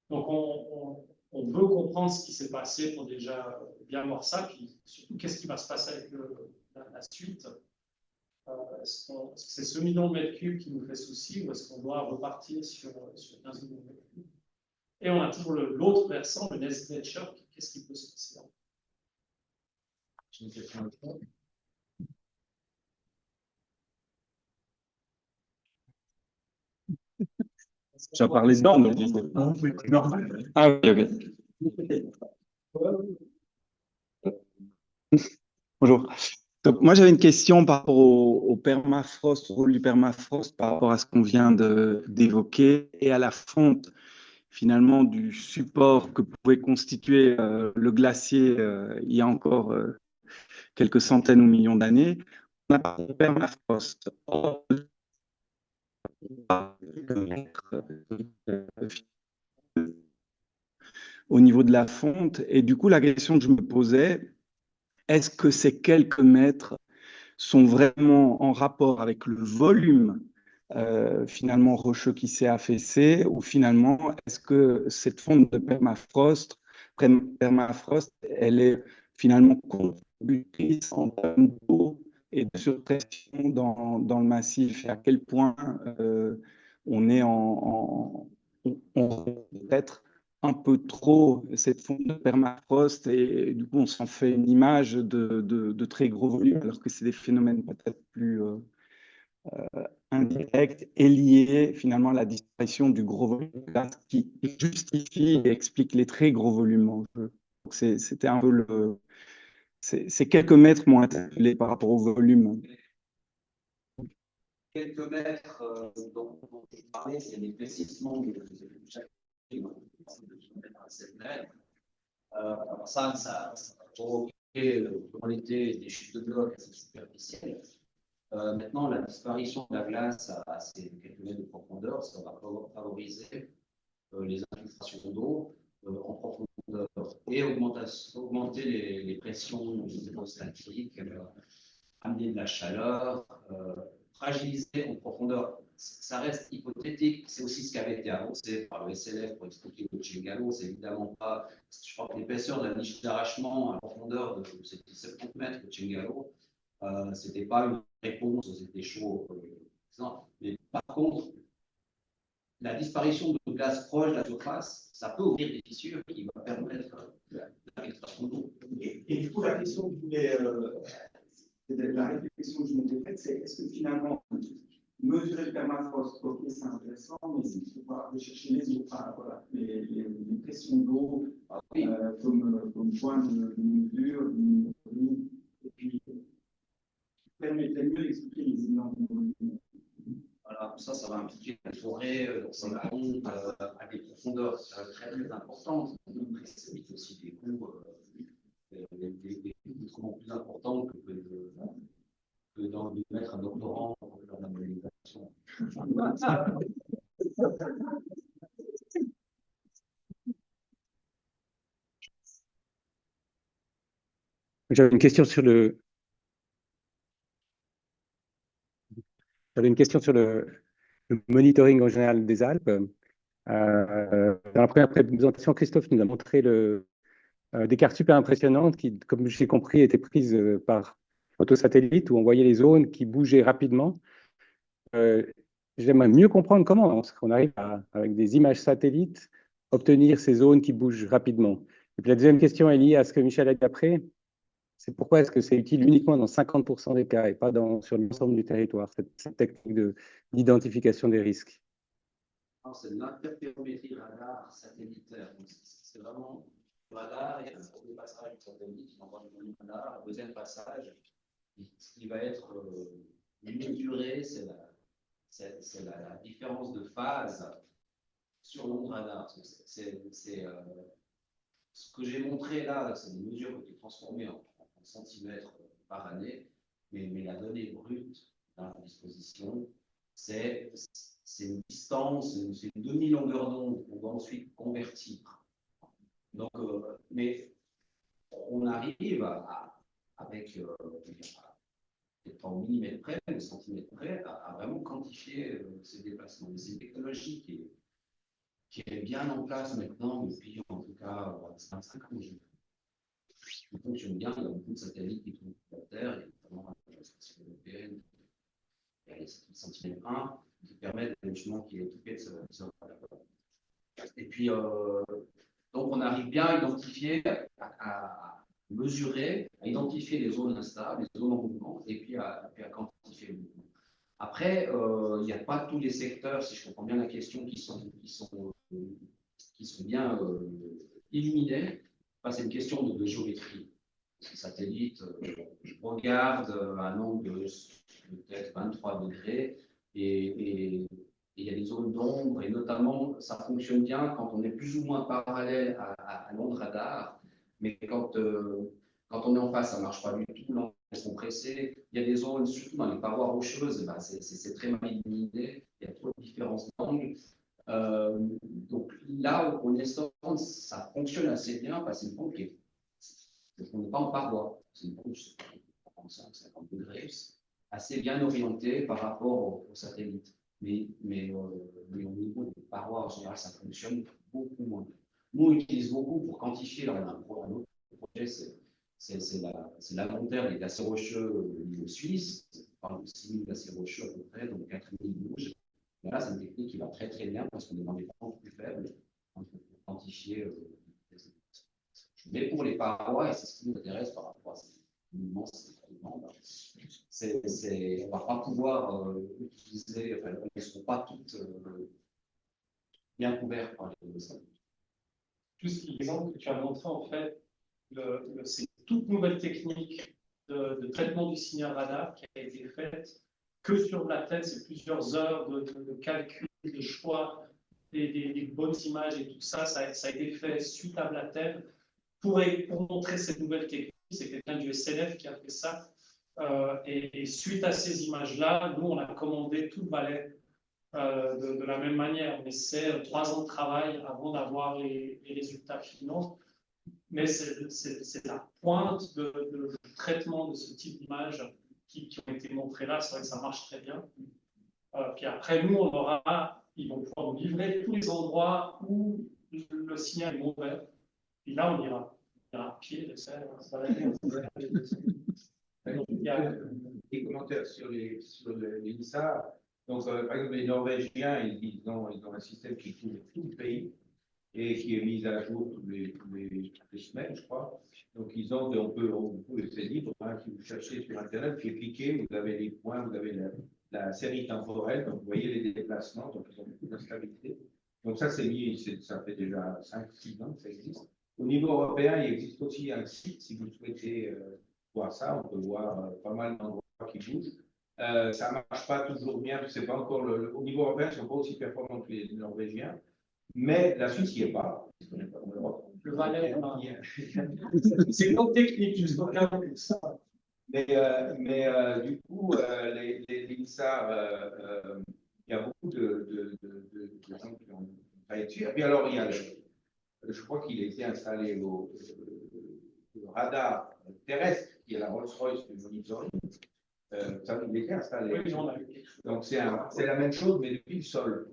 Speaker 2: Donc, on veut comprendre ce qui s'est passé pour déjà bien voir ça, puis surtout, qu'est-ce qui va se passer avec la suite. Est-ce que c'est ce million de mètres cubes qui nous fait souci, ou est-ce qu'on doit repartir sur 15 millions de mètres cubes? Et on a toujours l'autre versant, le Nest Nature, qu'est-ce qui peut se passer là? J'ai une question à toi.
Speaker 8: Tu as parlé de normes. Ah oui, ok. Bonjour. Donc, moi, j'avais une question par rapport au permafrost, au rôle du permafrost, par rapport à ce qu'on vient d'évoquer, et à la fonte, finalement, du support que pouvait constituer le glacier il y a encore quelques centaines ou millions d'années. On a parlé de permafrost. Or, au niveau de la fonte, et du coup, la question que je me posais, est-ce que ces quelques mètres sont vraiment en rapport avec le volume finalement rocheux qui s'est affaissé, ou finalement est-ce que cette fonte de permafrost, elle est finalement contributrice en termes d'eau et de surpression dans le massif, et à quel point on est on peut-être un peu trop cette fonte de permafrost, et du coup on s'en fait une image de très gros volumes, alors que c'est des phénomènes peut-être plus indirects et liés finalement à la disparition du gros volume de glace qui justifie et explique les très gros volumes en jeu. Donc c'était un peu ces quelques mètres m'ont interpellé par rapport au volume.
Speaker 3: Quelques mètres dont je parlais, c'est l'épaississement de chaque mètres. Alors ça a provoqué dans l'été des chutes de blocs assez superficielles. Maintenant, la disparition de la glace à ces quelques mètres de profondeur, ça va favoriser les infiltrations d'eau en profondeur et augmenter les pressions hydrostatiques, amener de la chaleur, fragiliser en profondeur. Ça reste hypothétique, c'est aussi ce qui avait été avancé par le SLF pour expliquer le Cingalo. C'est évidemment pas, je crois que l'épaisseur de la niche d'arrachement à profondeur de 70 mètres au Cingalo, c'était pas une réponse aux effets chauds. Mais par contre, la disparition de glace proche de la surface, ça peut ouvrir des fissures qui vont permettre l'infiltration d'eau.
Speaker 9: Et du coup, la question que je voulais, la réflexion que je m'étais faite, c'est est-ce que finalement, mesurer le permafrost, ok, c'est intéressant, mais c'est qu'il faut aller chercher les eaux, voilà, les pressions d'eau, comme point de mesure, et puis permettrait mieux d'expliquer les énormes volumes.
Speaker 3: Voilà, ça va impliquer la forêt dans la ronde à des profondeurs très très importantes. Ça évite aussi des coûts autrement plus importants que de mettre un doctorant pour faire la modélisation.
Speaker 5: J'avais une question sur J'avais une question sur
Speaker 8: le monitoring en général des Alpes. Dans la première présentation, Christophe nous a montré des cartes super impressionnantes qui, comme j'ai compris, étaient prises par photosatellite où on voyait les zones qui bougeaient rapidement. J'aimerais mieux comprendre comment on arrive avec des images satellites, obtenir ces zones qui bougent rapidement. Et puis la deuxième question est liée à ce que Michel a dit après. C'est pourquoi est-ce que c'est utile uniquement dans 50% des cas et pas sur l'ensemble du territoire, cette technique d'identification des risques?
Speaker 3: C'est de l'interférométrie radar satellitaire. C'est vraiment le radar, il y a un premier passage du satellite qui envoie le radar, le deuxième passage, ce qui va être mesuré, c'est la différence de phase sur l'onde radar. Ce que j'ai montré là, c'est une mesure qui est transformée en centimètres par année, mais la donnée brute à disposition, c'est une distance, c'est une demi-longueur d'onde qu'on doit ensuite convertir. Donc, mais on arrive avec, peut-être pas au millimètre près, mais centimètre près, à vraiment quantifier ces déplacements. C'est une technologie qui est bien en place maintenant depuis en tout cas 25 ans. Qui fonctionne bien, il y a beaucoup de satellites qui tournent sur la Terre, et notamment la station européenne, il y a les Sentinel-1 qui permettent justement qu'il est équipé de ce Et puis, donc on arrive bien à identifier, à mesurer, à identifier les zones instables, les zones en mouvement, et puis à quantifier le mouvement. Après, il n'y a pas tous les secteurs, si je comprends bien la question, qui sont bien illuminés. Enfin, c'est une question de géométrie. Le satellite regarde à un angle de peut-être 23 degrés et il y a des zones d'ombre et notamment ça fonctionne bien quand on est plus ou moins parallèle à l'onde radar, mais quand on est en face, ça ne marche pas du tout, l'angle est compressé. Il y a des zones, surtout dans les parois rocheuses, ben c'est très mal illuminé, il y a trop de différences d'angles. Donc là, on est ça fonctionne assez bien parce que c'est une pompe on n'est pas en paroi, c'est une pompe de 45-50 degrés, assez bien orientée par rapport au satellite. Mais au niveau des parois, en général, ça fonctionne beaucoup moins. Nous, on utilise beaucoup pour quantifier. Alors, on a un autre projet, c'est l'inventaire des glaciers rocheux au niveau suisse. On parle de 6 000 glaciers rocheux à peu près, donc 4 000 bouges. Mais là, c'est une technique qui va très très bien parce qu'on est dans des pentes plus faibles pour quantifier mais pour les parois, et c'est ce qui nous intéresse par rapport à ces mouvements, on ne va pas pouvoir utiliser, enfin, elles ne seront pas toutes bien couvertes par les données.
Speaker 2: Juste l'exemple que tu as montré, en fait, c'est toute nouvelle technique de traitement du signal radar qui a été faite que sur la tête, c'est plusieurs heures de calcul, de choix, des bonnes images et tout ça, ça a été fait suite à Blatel pour montrer cette nouvelle technique. C'est quelqu'un du SNF qui a fait ça. Et suite à ces images-là, nous, on a commandé tout le balai de la même manière. Mais c'est 3 ans de travail avant d'avoir les résultats finaux. Mais c'est la pointe de traitement de ce type d'images qui ont été montrées là. C'est vrai que ça marche très bien. Puis après, nous, ils vont pouvoir nous livrer tous les endroits où le signal est mauvais. Puis là, on ira à pied, ça va aller.
Speaker 4: Il y a des commentaires sur l'INSA. Donc, par exemple, les Norvégiens, ils ont un système qui couvre tout le pays et qui est mis à jour toutes les semaines, je crois. Donc, c'est libre. Hein, si vous cherchez sur Internet, vous cliquez, vous avez les points, vous avez la série temporelle, donc vous voyez les déplacements, donc ils ont beaucoup d'instabilité. Donc, ça, ça fait déjà 5-6 ans que ça existe. Au niveau européen, il existe aussi un site, si vous souhaitez voir ça, on peut voir pas mal d'endroits qui bougent. Ça ne marche pas toujours bien, c'est pas encore au niveau européen, ils ne sont pas aussi performants que les Norvégiens, mais la Suisse n'y est pas.
Speaker 2: Le Valais, c'est une autre technique, justement.
Speaker 4: Mais du coup, l'INSA, il y a beaucoup de gens qui ont travaillé dessus. Et puis alors, il y a je crois qu'il a été installé le radar terrestre, qui est la Rolls-Royce du monitoring, il était installé.
Speaker 2: Oui, on a vu.
Speaker 4: Donc, c'est la même chose, mais depuis le sol.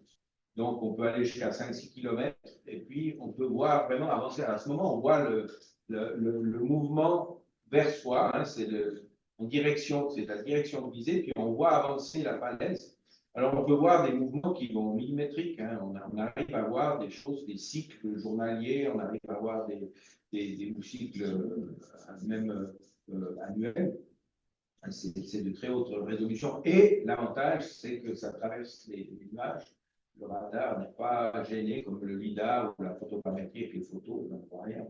Speaker 4: Donc, on peut aller jusqu'à 5-6 km et puis on peut voir vraiment avancer. À ce moment, on voit le mouvement vers soi, hein, en direction, c'est la direction visée, puis on voit avancer la falaise. Alors, on peut voir des mouvements qui vont millimétriques, hein. On arrive à voir des choses, des cycles journaliers, on arrive à voir des cycles même annuels. C'est de très haute résolution. Et l'avantage, c'est que ça traverse les nuages. Le radar n'est pas gêné comme le LIDAR ou la photogrammétrie avec les photos. On ne voit rien.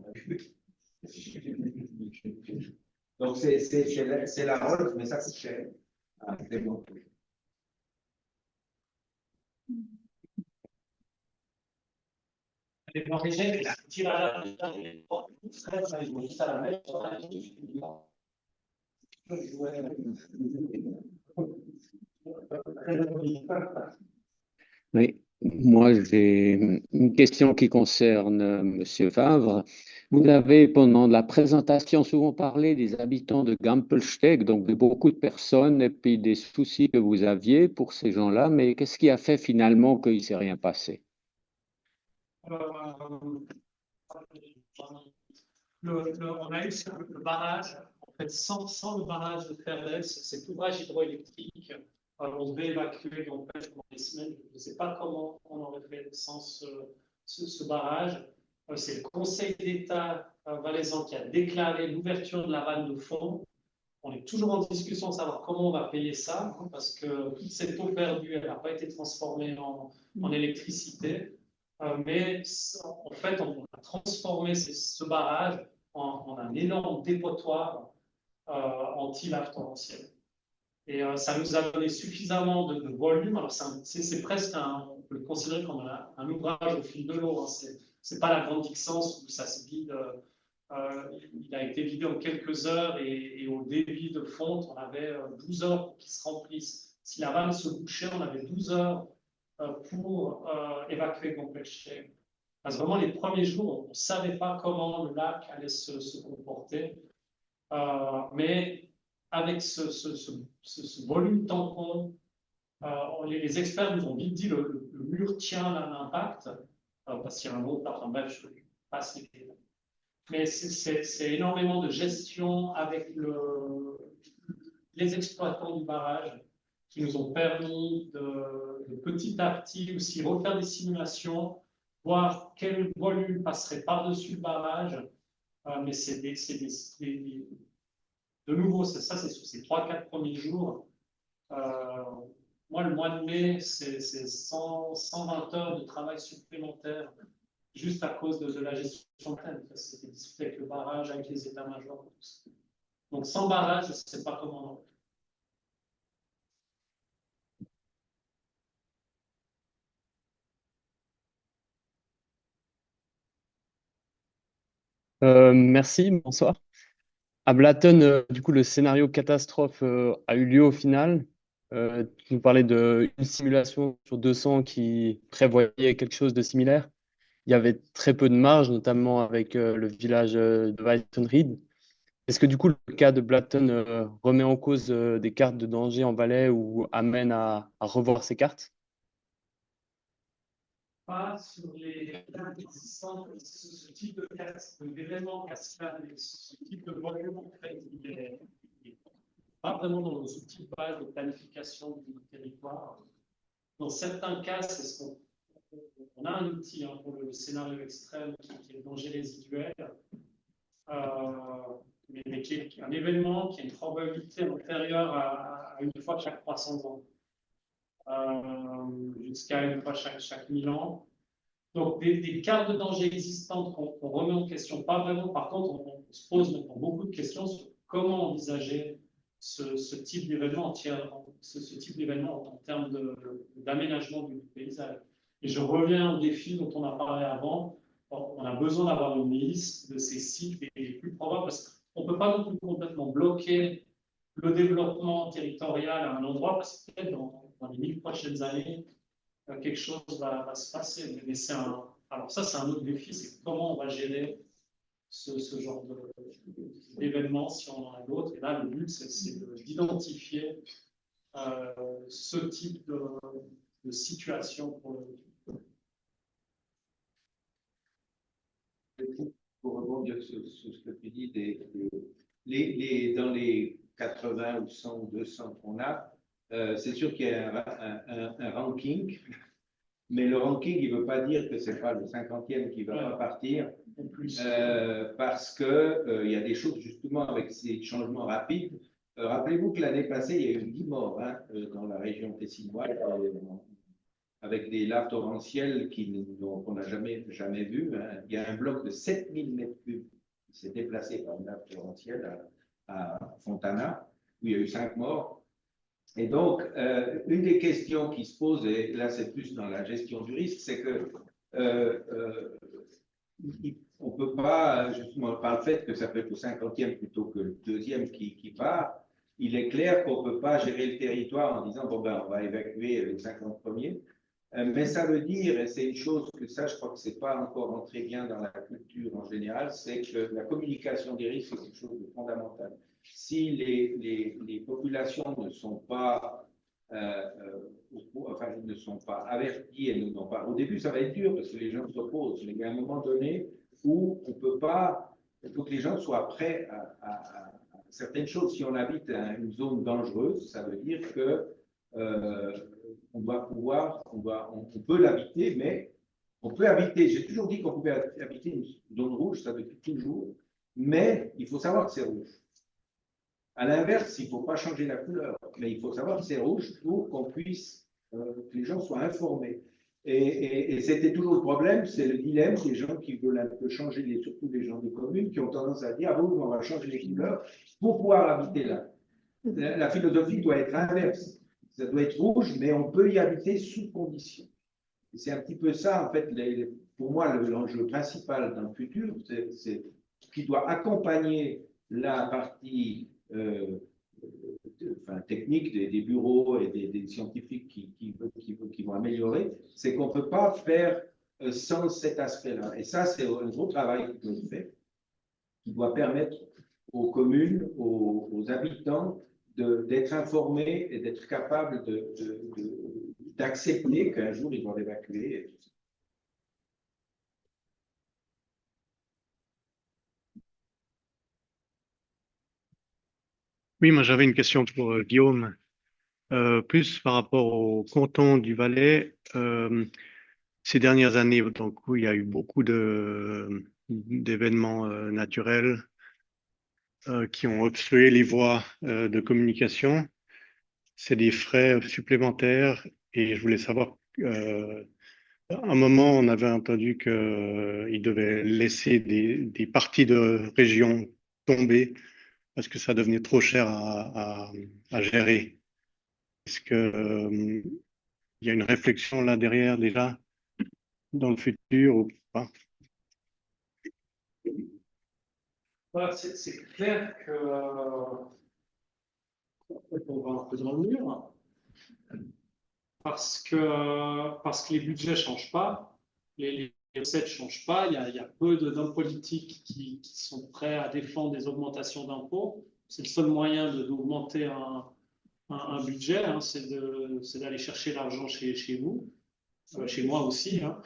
Speaker 4: Donc, c'est la Rolf, mais ça coûte cher à développer.
Speaker 2: Les origines, la tirage
Speaker 10: Oui, moi j'ai une question qui concerne Monsieur Favre. Vous avez pendant la présentation souvent parlé des habitants de Gampelsteig, donc de beaucoup de personnes, et puis des soucis que vous aviez pour ces gens-là, mais qu'est-ce qui a fait finalement qu'il ne s'est rien passé?
Speaker 2: on a eu le barrage, en fait, sans le barrage de Ferdès, cet ouvrage hydroélectrique, on devait évacuer donc, pendant des semaines. Je ne sais pas comment on aurait fait sans ce barrage. C'est le Conseil d'État valaisan qui a déclaré l'ouverture de la vanne de fond. On est toujours en discussion de savoir comment on va payer ça, hein, parce que toute cette eau perdue, elle n'a pas été transformée en électricité. Mais en fait, on a transformé ce barrage en un énorme dépotoir anti-lave torrentielle. Et ça nous a donné suffisamment de volume. Alors, c'est presque on peut le considérer comme un ouvrage au fil de l'eau. Hein. C'est pas la grande Dixence où ça se vide. Il a été vidé en quelques heures et au débit de fonte, on avait 12 heures pour qu'il se remplisse. Si la vanne se bouchait, on avait 12 heures pour évacuer Gampelsteig. Parce que vraiment, les premiers jours, on ne savait pas comment le lac allait se comporter. Mais avec ce volume tampon, les experts nous ont vite dit le mur tient l'impact, parce qu'il y a un autre, enfin bref, je passe les détails. Mais c'est énormément de gestion avec les exploitants du barrage qui nous ont permis de petit à petit aussi refaire des simulations, voir quel volume passerait par-dessus le barrage. Mais de nouveau, c'est sur ces 3-4 premiers jours. Moi, le mois de mai, c'est 120 heures de travail supplémentaire juste à cause de la gestion de l'antenne. C'était discuté avec le barrage, avec les états-majors. Donc, sans barrage, je ne sais pas comment on
Speaker 10: Merci, bonsoir. À Blatten, du coup, le scénario catastrophe a eu lieu au final. Tu nous parlais d'une simulation sur 200 qui prévoyait quelque chose de similaire. Il y avait très peu de marge, notamment avec le village de Weitenried. Est-ce que du coup, le cas de Blatten remet en cause des cartes de danger en Valais ou amène à revoir ces cartes?
Speaker 2: pas sur les cartes existantes, ce type d'événement cascade, ce type de volume, en fait, il n'est pas vraiment dans nos outils de base de planification du territoire. Dans certains cas, c'est ce qu'on a un outil hein, pour le scénario extrême qui est le danger résiduel, mais qui est un événement qui a une probabilité inférieure à une fois chaque 300 ans. Jusqu'à une fois chaque 1000 ans. Donc, des cartes de danger existantes qu'on remet en question, pas vraiment. Par contre, on se pose maintenant beaucoup de questions sur comment envisager ce type d'événement en termes d'aménagement du paysage. Et je reviens au défi dont on a parlé avant. On a besoin d'avoir une liste de ces sites les plus probables parce qu'on ne peut pas non plus complètement bloquer le développement territorial à un endroit parce que peut-être dans les 1000 prochaines années, quelque chose va se passer. Mais alors ça, c'est un autre défi, c'est comment on va gérer ce genre d'événement si on en a d'autres. Et là, le but, c'est d'identifier ce type de situation pour
Speaker 4: Pour rebondir sur ce que tu dis, dans les 80 ou 100 ou 200 qu'on a, c'est sûr qu'il y a un ranking, mais le ranking, il ne veut pas dire que ce n'est pas le 50e qui va pas partir, parce qu'il y a des choses justement avec ces changements rapides. Rappelez-vous que l'année passée, il y a eu 10 morts dans la région tessinoise, avec des laves torrentielles qu'on n'a jamais vues. Hein. Il y a un bloc de 7000 mètres cubes qui s'est déplacé par une lave torrentielle à Fontana, où il y a eu 5 morts. Et donc, une des questions qui se pose, et là c'est plus dans la gestion du risque, c'est que on ne peut pas, justement, par le fait que ça peut être au 50e plutôt que le 2e qui part, il est clair qu'on ne peut pas gérer le territoire en disant, bon ben, on va évacuer les 50 premiers. Mais ça veut dire, et c'est une chose que ça, je crois que ce n'est pas encore entré bien dans la culture en général, c'est que la communication des risques, c'est quelque chose de fondamental. Si les populations ne sont pas, ne sont pas averties et n'ont pas. Au début, ça va être dur parce que les gens s'opposent, mais il y a un moment donné où on ne peut pas. Il faut que les gens soient prêts à certaines choses. Si on habite une zone dangereuse, ça veut dire que on peut l'habiter, mais on peut habiter. J'ai toujours dit qu'on pouvait habiter une zone rouge, ça depuis toujours, mais il faut savoir que c'est rouge. À l'inverse, il ne faut pas changer la couleur, mais il faut savoir que c'est rouge pour qu'on puisse, que les gens soient informés. Et c'était toujours le problème, c'est le dilemme des gens qui veulent un peu changer, surtout les gens des communes, qui ont tendance à dire, ah bon, on va changer les couleurs pour pouvoir habiter là. La philosophie doit être inverse. Ça doit être rouge, mais on peut y habiter sous conditions. C'est un petit peu ça, en fait, pour moi, l'enjeu principal dans le futur, c'est qui doit accompagner la partie technique des bureaux et des scientifiques qui vont améliorer, c'est qu'on ne peut pas faire sans cet aspect-là. Et ça, c'est un gros travail qui doit être fait, qui doit permettre aux communes, aux habitants, d'être informés et d'être capables d'accepter qu'un jour ils vont évacuer.
Speaker 11: Oui, moi j'avais une question pour Guillaume, plus par rapport au canton du Valais. Ces dernières années, donc, où il y a eu beaucoup d'événements naturels qui ont obstrué les voies de communication. C'est des frais supplémentaires et je voulais savoir, à un moment, on avait entendu qu'ils devaient laisser des parties de région tomber parce que ça devenait trop cher à gérer. Est-ce que il y a une réflexion là derrière déjà dans le futur ou pas?
Speaker 2: C'est clair qu'on va un peu dans le mur parce que les budgets ne changent pas, les recettes ne changent pas. Il y a peu d'hommes politiques qui sont prêts à défendre des augmentations d'impôts. C'est le seul moyen d'augmenter un budget, hein, c'est d'aller chercher l'argent chez vous. Chez moi aussi. Hein.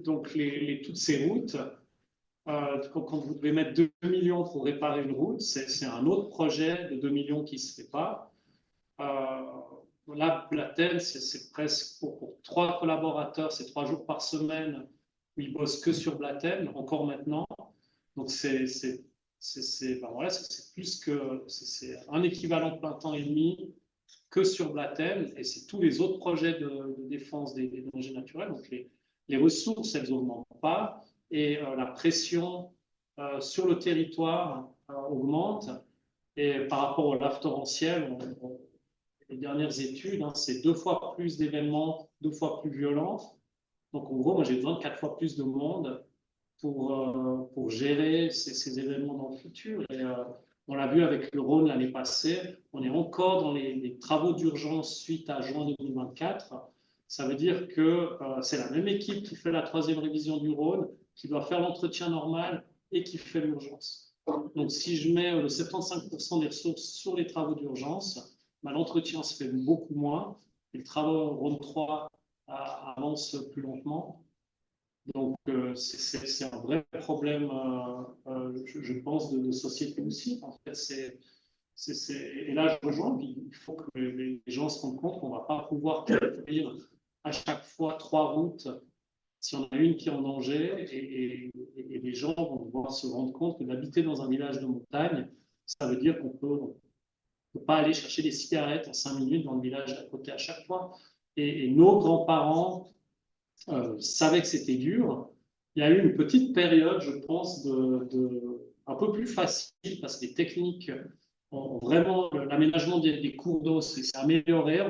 Speaker 2: Donc, toutes ces routes, quand vous devez mettre 2 millions pour réparer une route, c'est un autre projet de 2 millions qui ne se fait pas. Là, Blatel, c'est presque pour 3 collaborateurs, c'est 3 jours par semaine où ils bossent que sur Blatel, encore maintenant. Donc, c'est plus que c'est un équivalent plein temps et demi que sur Blatel, et c'est tous les autres projets de défense des dangers naturels. Donc les ressources, elles n'augmentent pas, et la pression sur le territoire augmente. Et par rapport aux laves torrentielles, les dernières études, hein, c'est 2 fois plus d'événements, 2 fois plus violents. Donc en gros, moi j'ai besoin de 4 fois plus de monde pour gérer ces événements dans le futur. Et on l'a vu avec le Rhône l'année passée, on est encore dans les travaux d'urgence suite à juin 2024.
Speaker 6: Ça veut dire que c'est la même équipe qui fait la 3e révision du Rhône, qui doit faire l'entretien normal et qui fait l'urgence. Donc, si je mets le 75% des ressources sur les travaux d'urgence, l'entretien se fait beaucoup moins et le travail Rhône 3 avance plus lentement. Donc, c'est un vrai problème, je pense, de société aussi. En fait, et là, je rejoins, il faut que les gens se rendent compte qu'on ne va pas pouvoir construire à chaque fois 3 routes si on a une qui est en danger, et les gens vont devoir se rendre compte que d'habiter dans un village de montagne, ça veut dire qu'on peut pas aller chercher des cigarettes en 5 minutes dans le village d'à côté à chaque fois. Et nos grands-parents savaient que c'était dur. Il y a eu une petite période, je pense, un peu plus facile parce que les techniques ont vraiment, l'aménagement des cours d'eau s'est amélioré.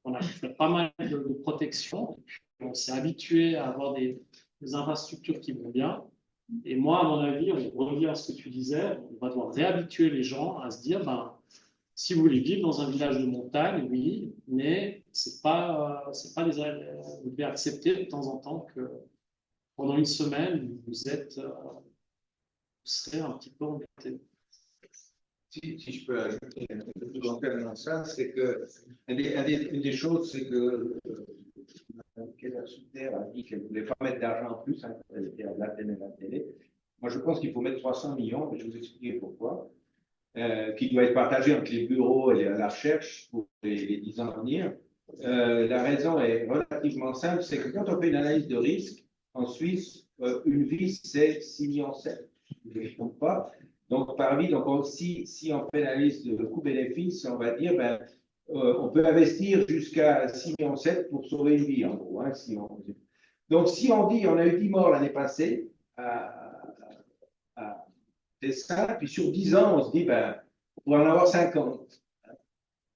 Speaker 6: On a fait pas mal de protection. On s'est habitué à avoir des infrastructures qui vont bien. Et moi, à mon avis, on revient à ce que tu disais, on va devoir réhabituer les gens à se dire, si vous voulez vivre dans un village de montagne, oui, mais c'est pas vous devez accepter de temps en temps que pendant une semaine, vous serez un petit peu embêté.
Speaker 4: Si je peux ajouter un peu plus dans ça, c'est que une des choses, c'est que Kézia Souter a dit qu'elle ne voulait pas mettre d'argent en plus, elle était à la télé. Moi, je pense qu'il faut mettre 300 millions, mais je vais vous expliquer pourquoi, qui doit être partagé entre les bureaux et la recherche pour les 10 ans à venir. La raison est relativement simple, c'est que quand on fait une analyse de risque, en Suisse, une vis, c'est 6,7 millions. Je ne me trompe pas. Donc, par vie, si on fait l'analyse de coût-bénéfice, on va dire, on peut investir jusqu'à 6,7 millions pour sauver une vie, en gros. Hein, Donc, si on dit, on a eu 10 morts l'année passée, c'est ça, puis sur 10 ans, on se dit, on pourrait en avoir 50.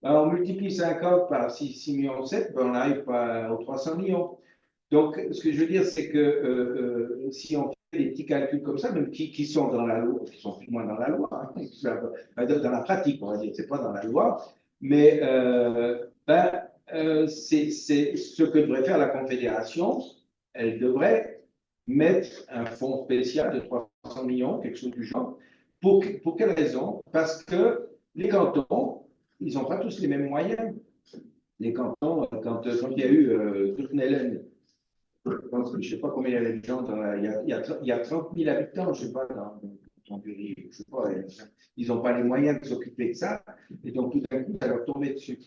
Speaker 4: On multiplie 50 par 6,7 millions, on n'arrive pas aux 300 millions. Donc, ce que je veux dire, c'est que si on fait des petits calculs comme ça, même qui sont dans la loi, qui sont plus ou moins dans la loi, hein, dans la pratique, on va dire, c'est pas dans la loi, mais c'est ce que devrait faire la Confédération. Elle devrait mettre un fonds spécial de 300 millions, quelque chose du genre. Pour quelle raison? Parce que les cantons, ils n'ont pas tous les mêmes moyens. Les cantons, quand il y a eu Turnellen, je ne sais pas combien il y avait de gens, il y a 30 000 habitants, je ne sais pas, je sais pas, ils n'ont pas les moyens de s'occuper de ça, et donc tout d'un coup, ça leur tombait dessus.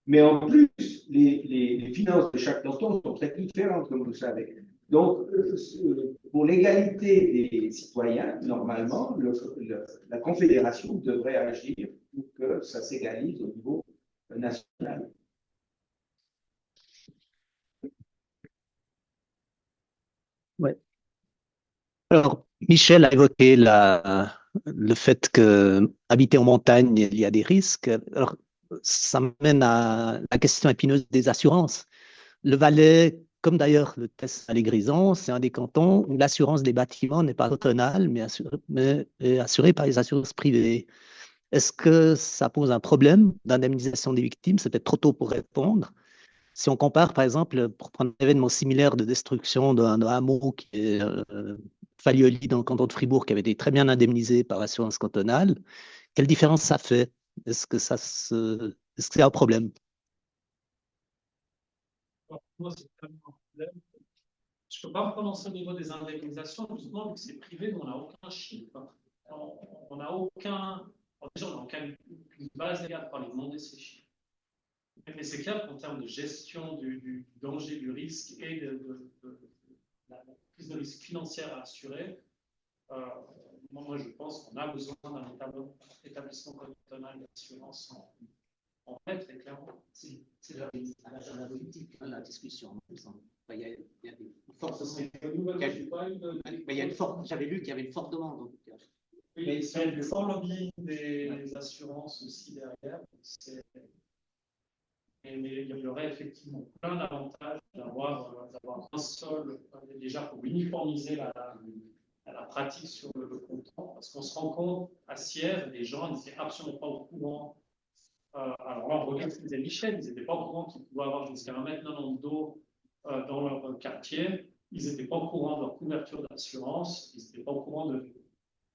Speaker 4: Mais en plus, les finances de chaque canton sont très différentes, comme vous savez. Donc, pour l'égalité des citoyens, normalement, la Confédération devrait agir pour que ça s'égalise au niveau national.
Speaker 7: Ouais. Alors, Michel a évoqué le fait que habiter en montagne, il y a des risques. Alors, ça mène à la question épineuse des assurances. Le Valais, comme d'ailleurs le test Valais-Grison, c'est un des cantons où l'assurance des bâtiments n'est pas autonome, mais est assurée par les assurances privées. Est-ce que ça pose un problème d'indemnisation des victimes? C'est peut-être trop tôt pour répondre. Si on compare, par exemple, pour prendre un événement similaire de destruction d'un hameau qui est Falioli dans le canton de Fribourg, qui avait été très bien indemnisé par l'assurance cantonale, quelle différence ça fait? Est-ce que c'est un problème?
Speaker 2: Moi, c'est vraiment un problème. Je ne peux pas me prononcer au niveau des indemnisations, justement, vu que c'est privé, on n'a aucun chiffre. On n'a aucun. Déjà, on n'a aucune base légale pour aller demander ces chiffres. Mais c'est clair qu'en termes de gestion du danger, du risque et de la prise de risque financière à assurer, moi, je pense qu'on a besoin d'un établissement cantonal d'assurance en fait, très clairement.
Speaker 3: C'est la politique, la discussion. Il y a des fortes J'avais lu qu'il y avait une forte demande.
Speaker 2: Oui, il y a du fort lobbying des assurances aussi derrière. Mais il y aurait effectivement plein d'avantages d'avoir un seul, déjà pour uniformiser la pratique sur le comptant, parce qu'on se rend compte à Sierre, les gens n'étaient absolument pas au courant Alors là, on regarde ce que disait Michel, ils n'étaient pas au courant qu'ils pouvaient avoir jusqu'à 1,90 m d'eau dans leur quartier. Ils n'étaient pas au courant de leur couverture d'assurance. Ils n'étaient pas au courant de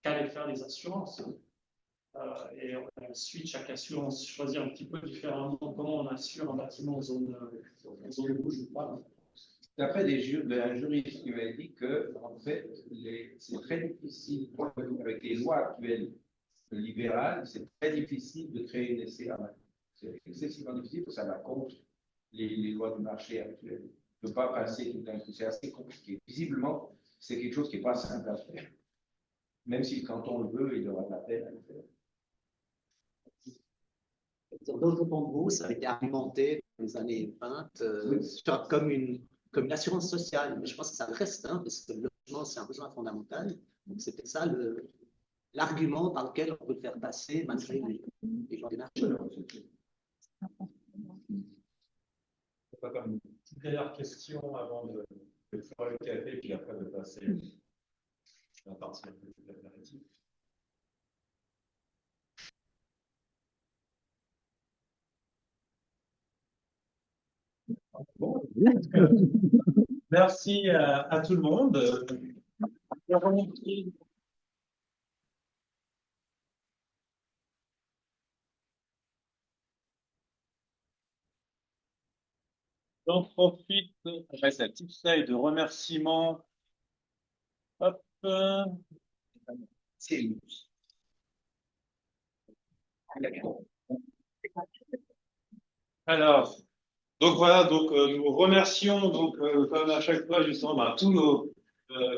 Speaker 2: qu'allaient faire les assurances. Et ensuite, chaque assurance choisit un petit peu différemment comment on assure un bâtiment en zone rouge ou pas.
Speaker 4: D'après un juriste qui m'a dit que, en fait, c'est très difficile, avec les lois actuelles libérales, c'est très difficile de créer une SCA. C'est excessivement difficile parce que ça va contre les lois du marché actuelles. Ne pas passer tout d'un coup, c'est assez compliqué. Visiblement, c'est quelque chose qui n'est pas simple à faire. Même si le canton le veut, il aura de la peine à le faire.
Speaker 7: Dans d'autres endroits, ça a été argumenté dans les années 20 comme une assurance sociale. Mais je pense que ça reste, parce que le logement, c'est un besoin fondamental. Donc, c'était ça l'argument par lequel on peut le faire passer malgré les gens du marché.
Speaker 1: Une dernière question avant de faire le café, puis après de passer à la partie un peu plus apéritive. Bon. Merci à tout le monde. J'en profite, avec la petite slide de remerciement. Hop. Alors, donc voilà, nous remercions comme à chaque fois justement tous nos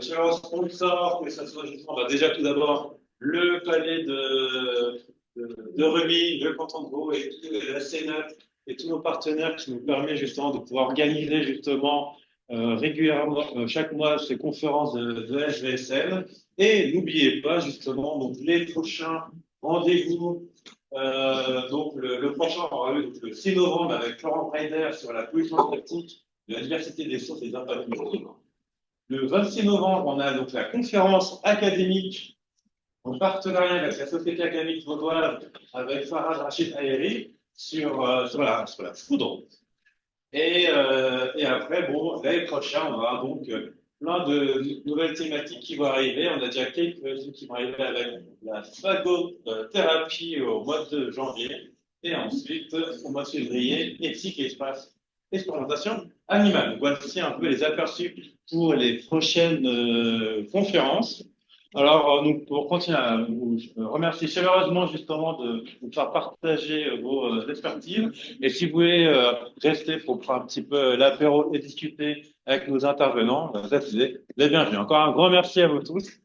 Speaker 1: chers sponsors, que ce soit justement déjà tout d'abord le palais de Remy, le canton de Vaud et la Sénat et tous nos partenaires qui nous permettent justement de pouvoir organiser justement régulièrement chaque mois ces conférences de SVSL. Et n'oubliez pas justement donc les prochains rendez-vous. Donc le prochain aura lieu le 6 novembre avec Florent Reider sur la pollution statique, la diversité des sources et des impacts numériques. Le 26 novembre, on a donc la conférence académique en partenariat avec la Société académique vaudoise avec Farhad Rachid Aeri sur la foudre. Et après, bon, l'année prochaine, on aura donc plein de nouvelles thématiques qui vont arriver. On a déjà quelques-unes qui vont arriver avec la phagothérapie au mois de janvier. Et ensuite, au mois de février, éthique et espace, expérimentation animale. Donc, voici un peu les aperçus pour les prochaines conférences. Alors, nous, pour continuer à vous remercier chaleureusement justement de nous faire partager vos expertises. Et si vous voulez rester pour prendre un petit peu l'apéro et discuter avec nos intervenants, vous êtes les bienvenus. Encore un grand merci à vous tous.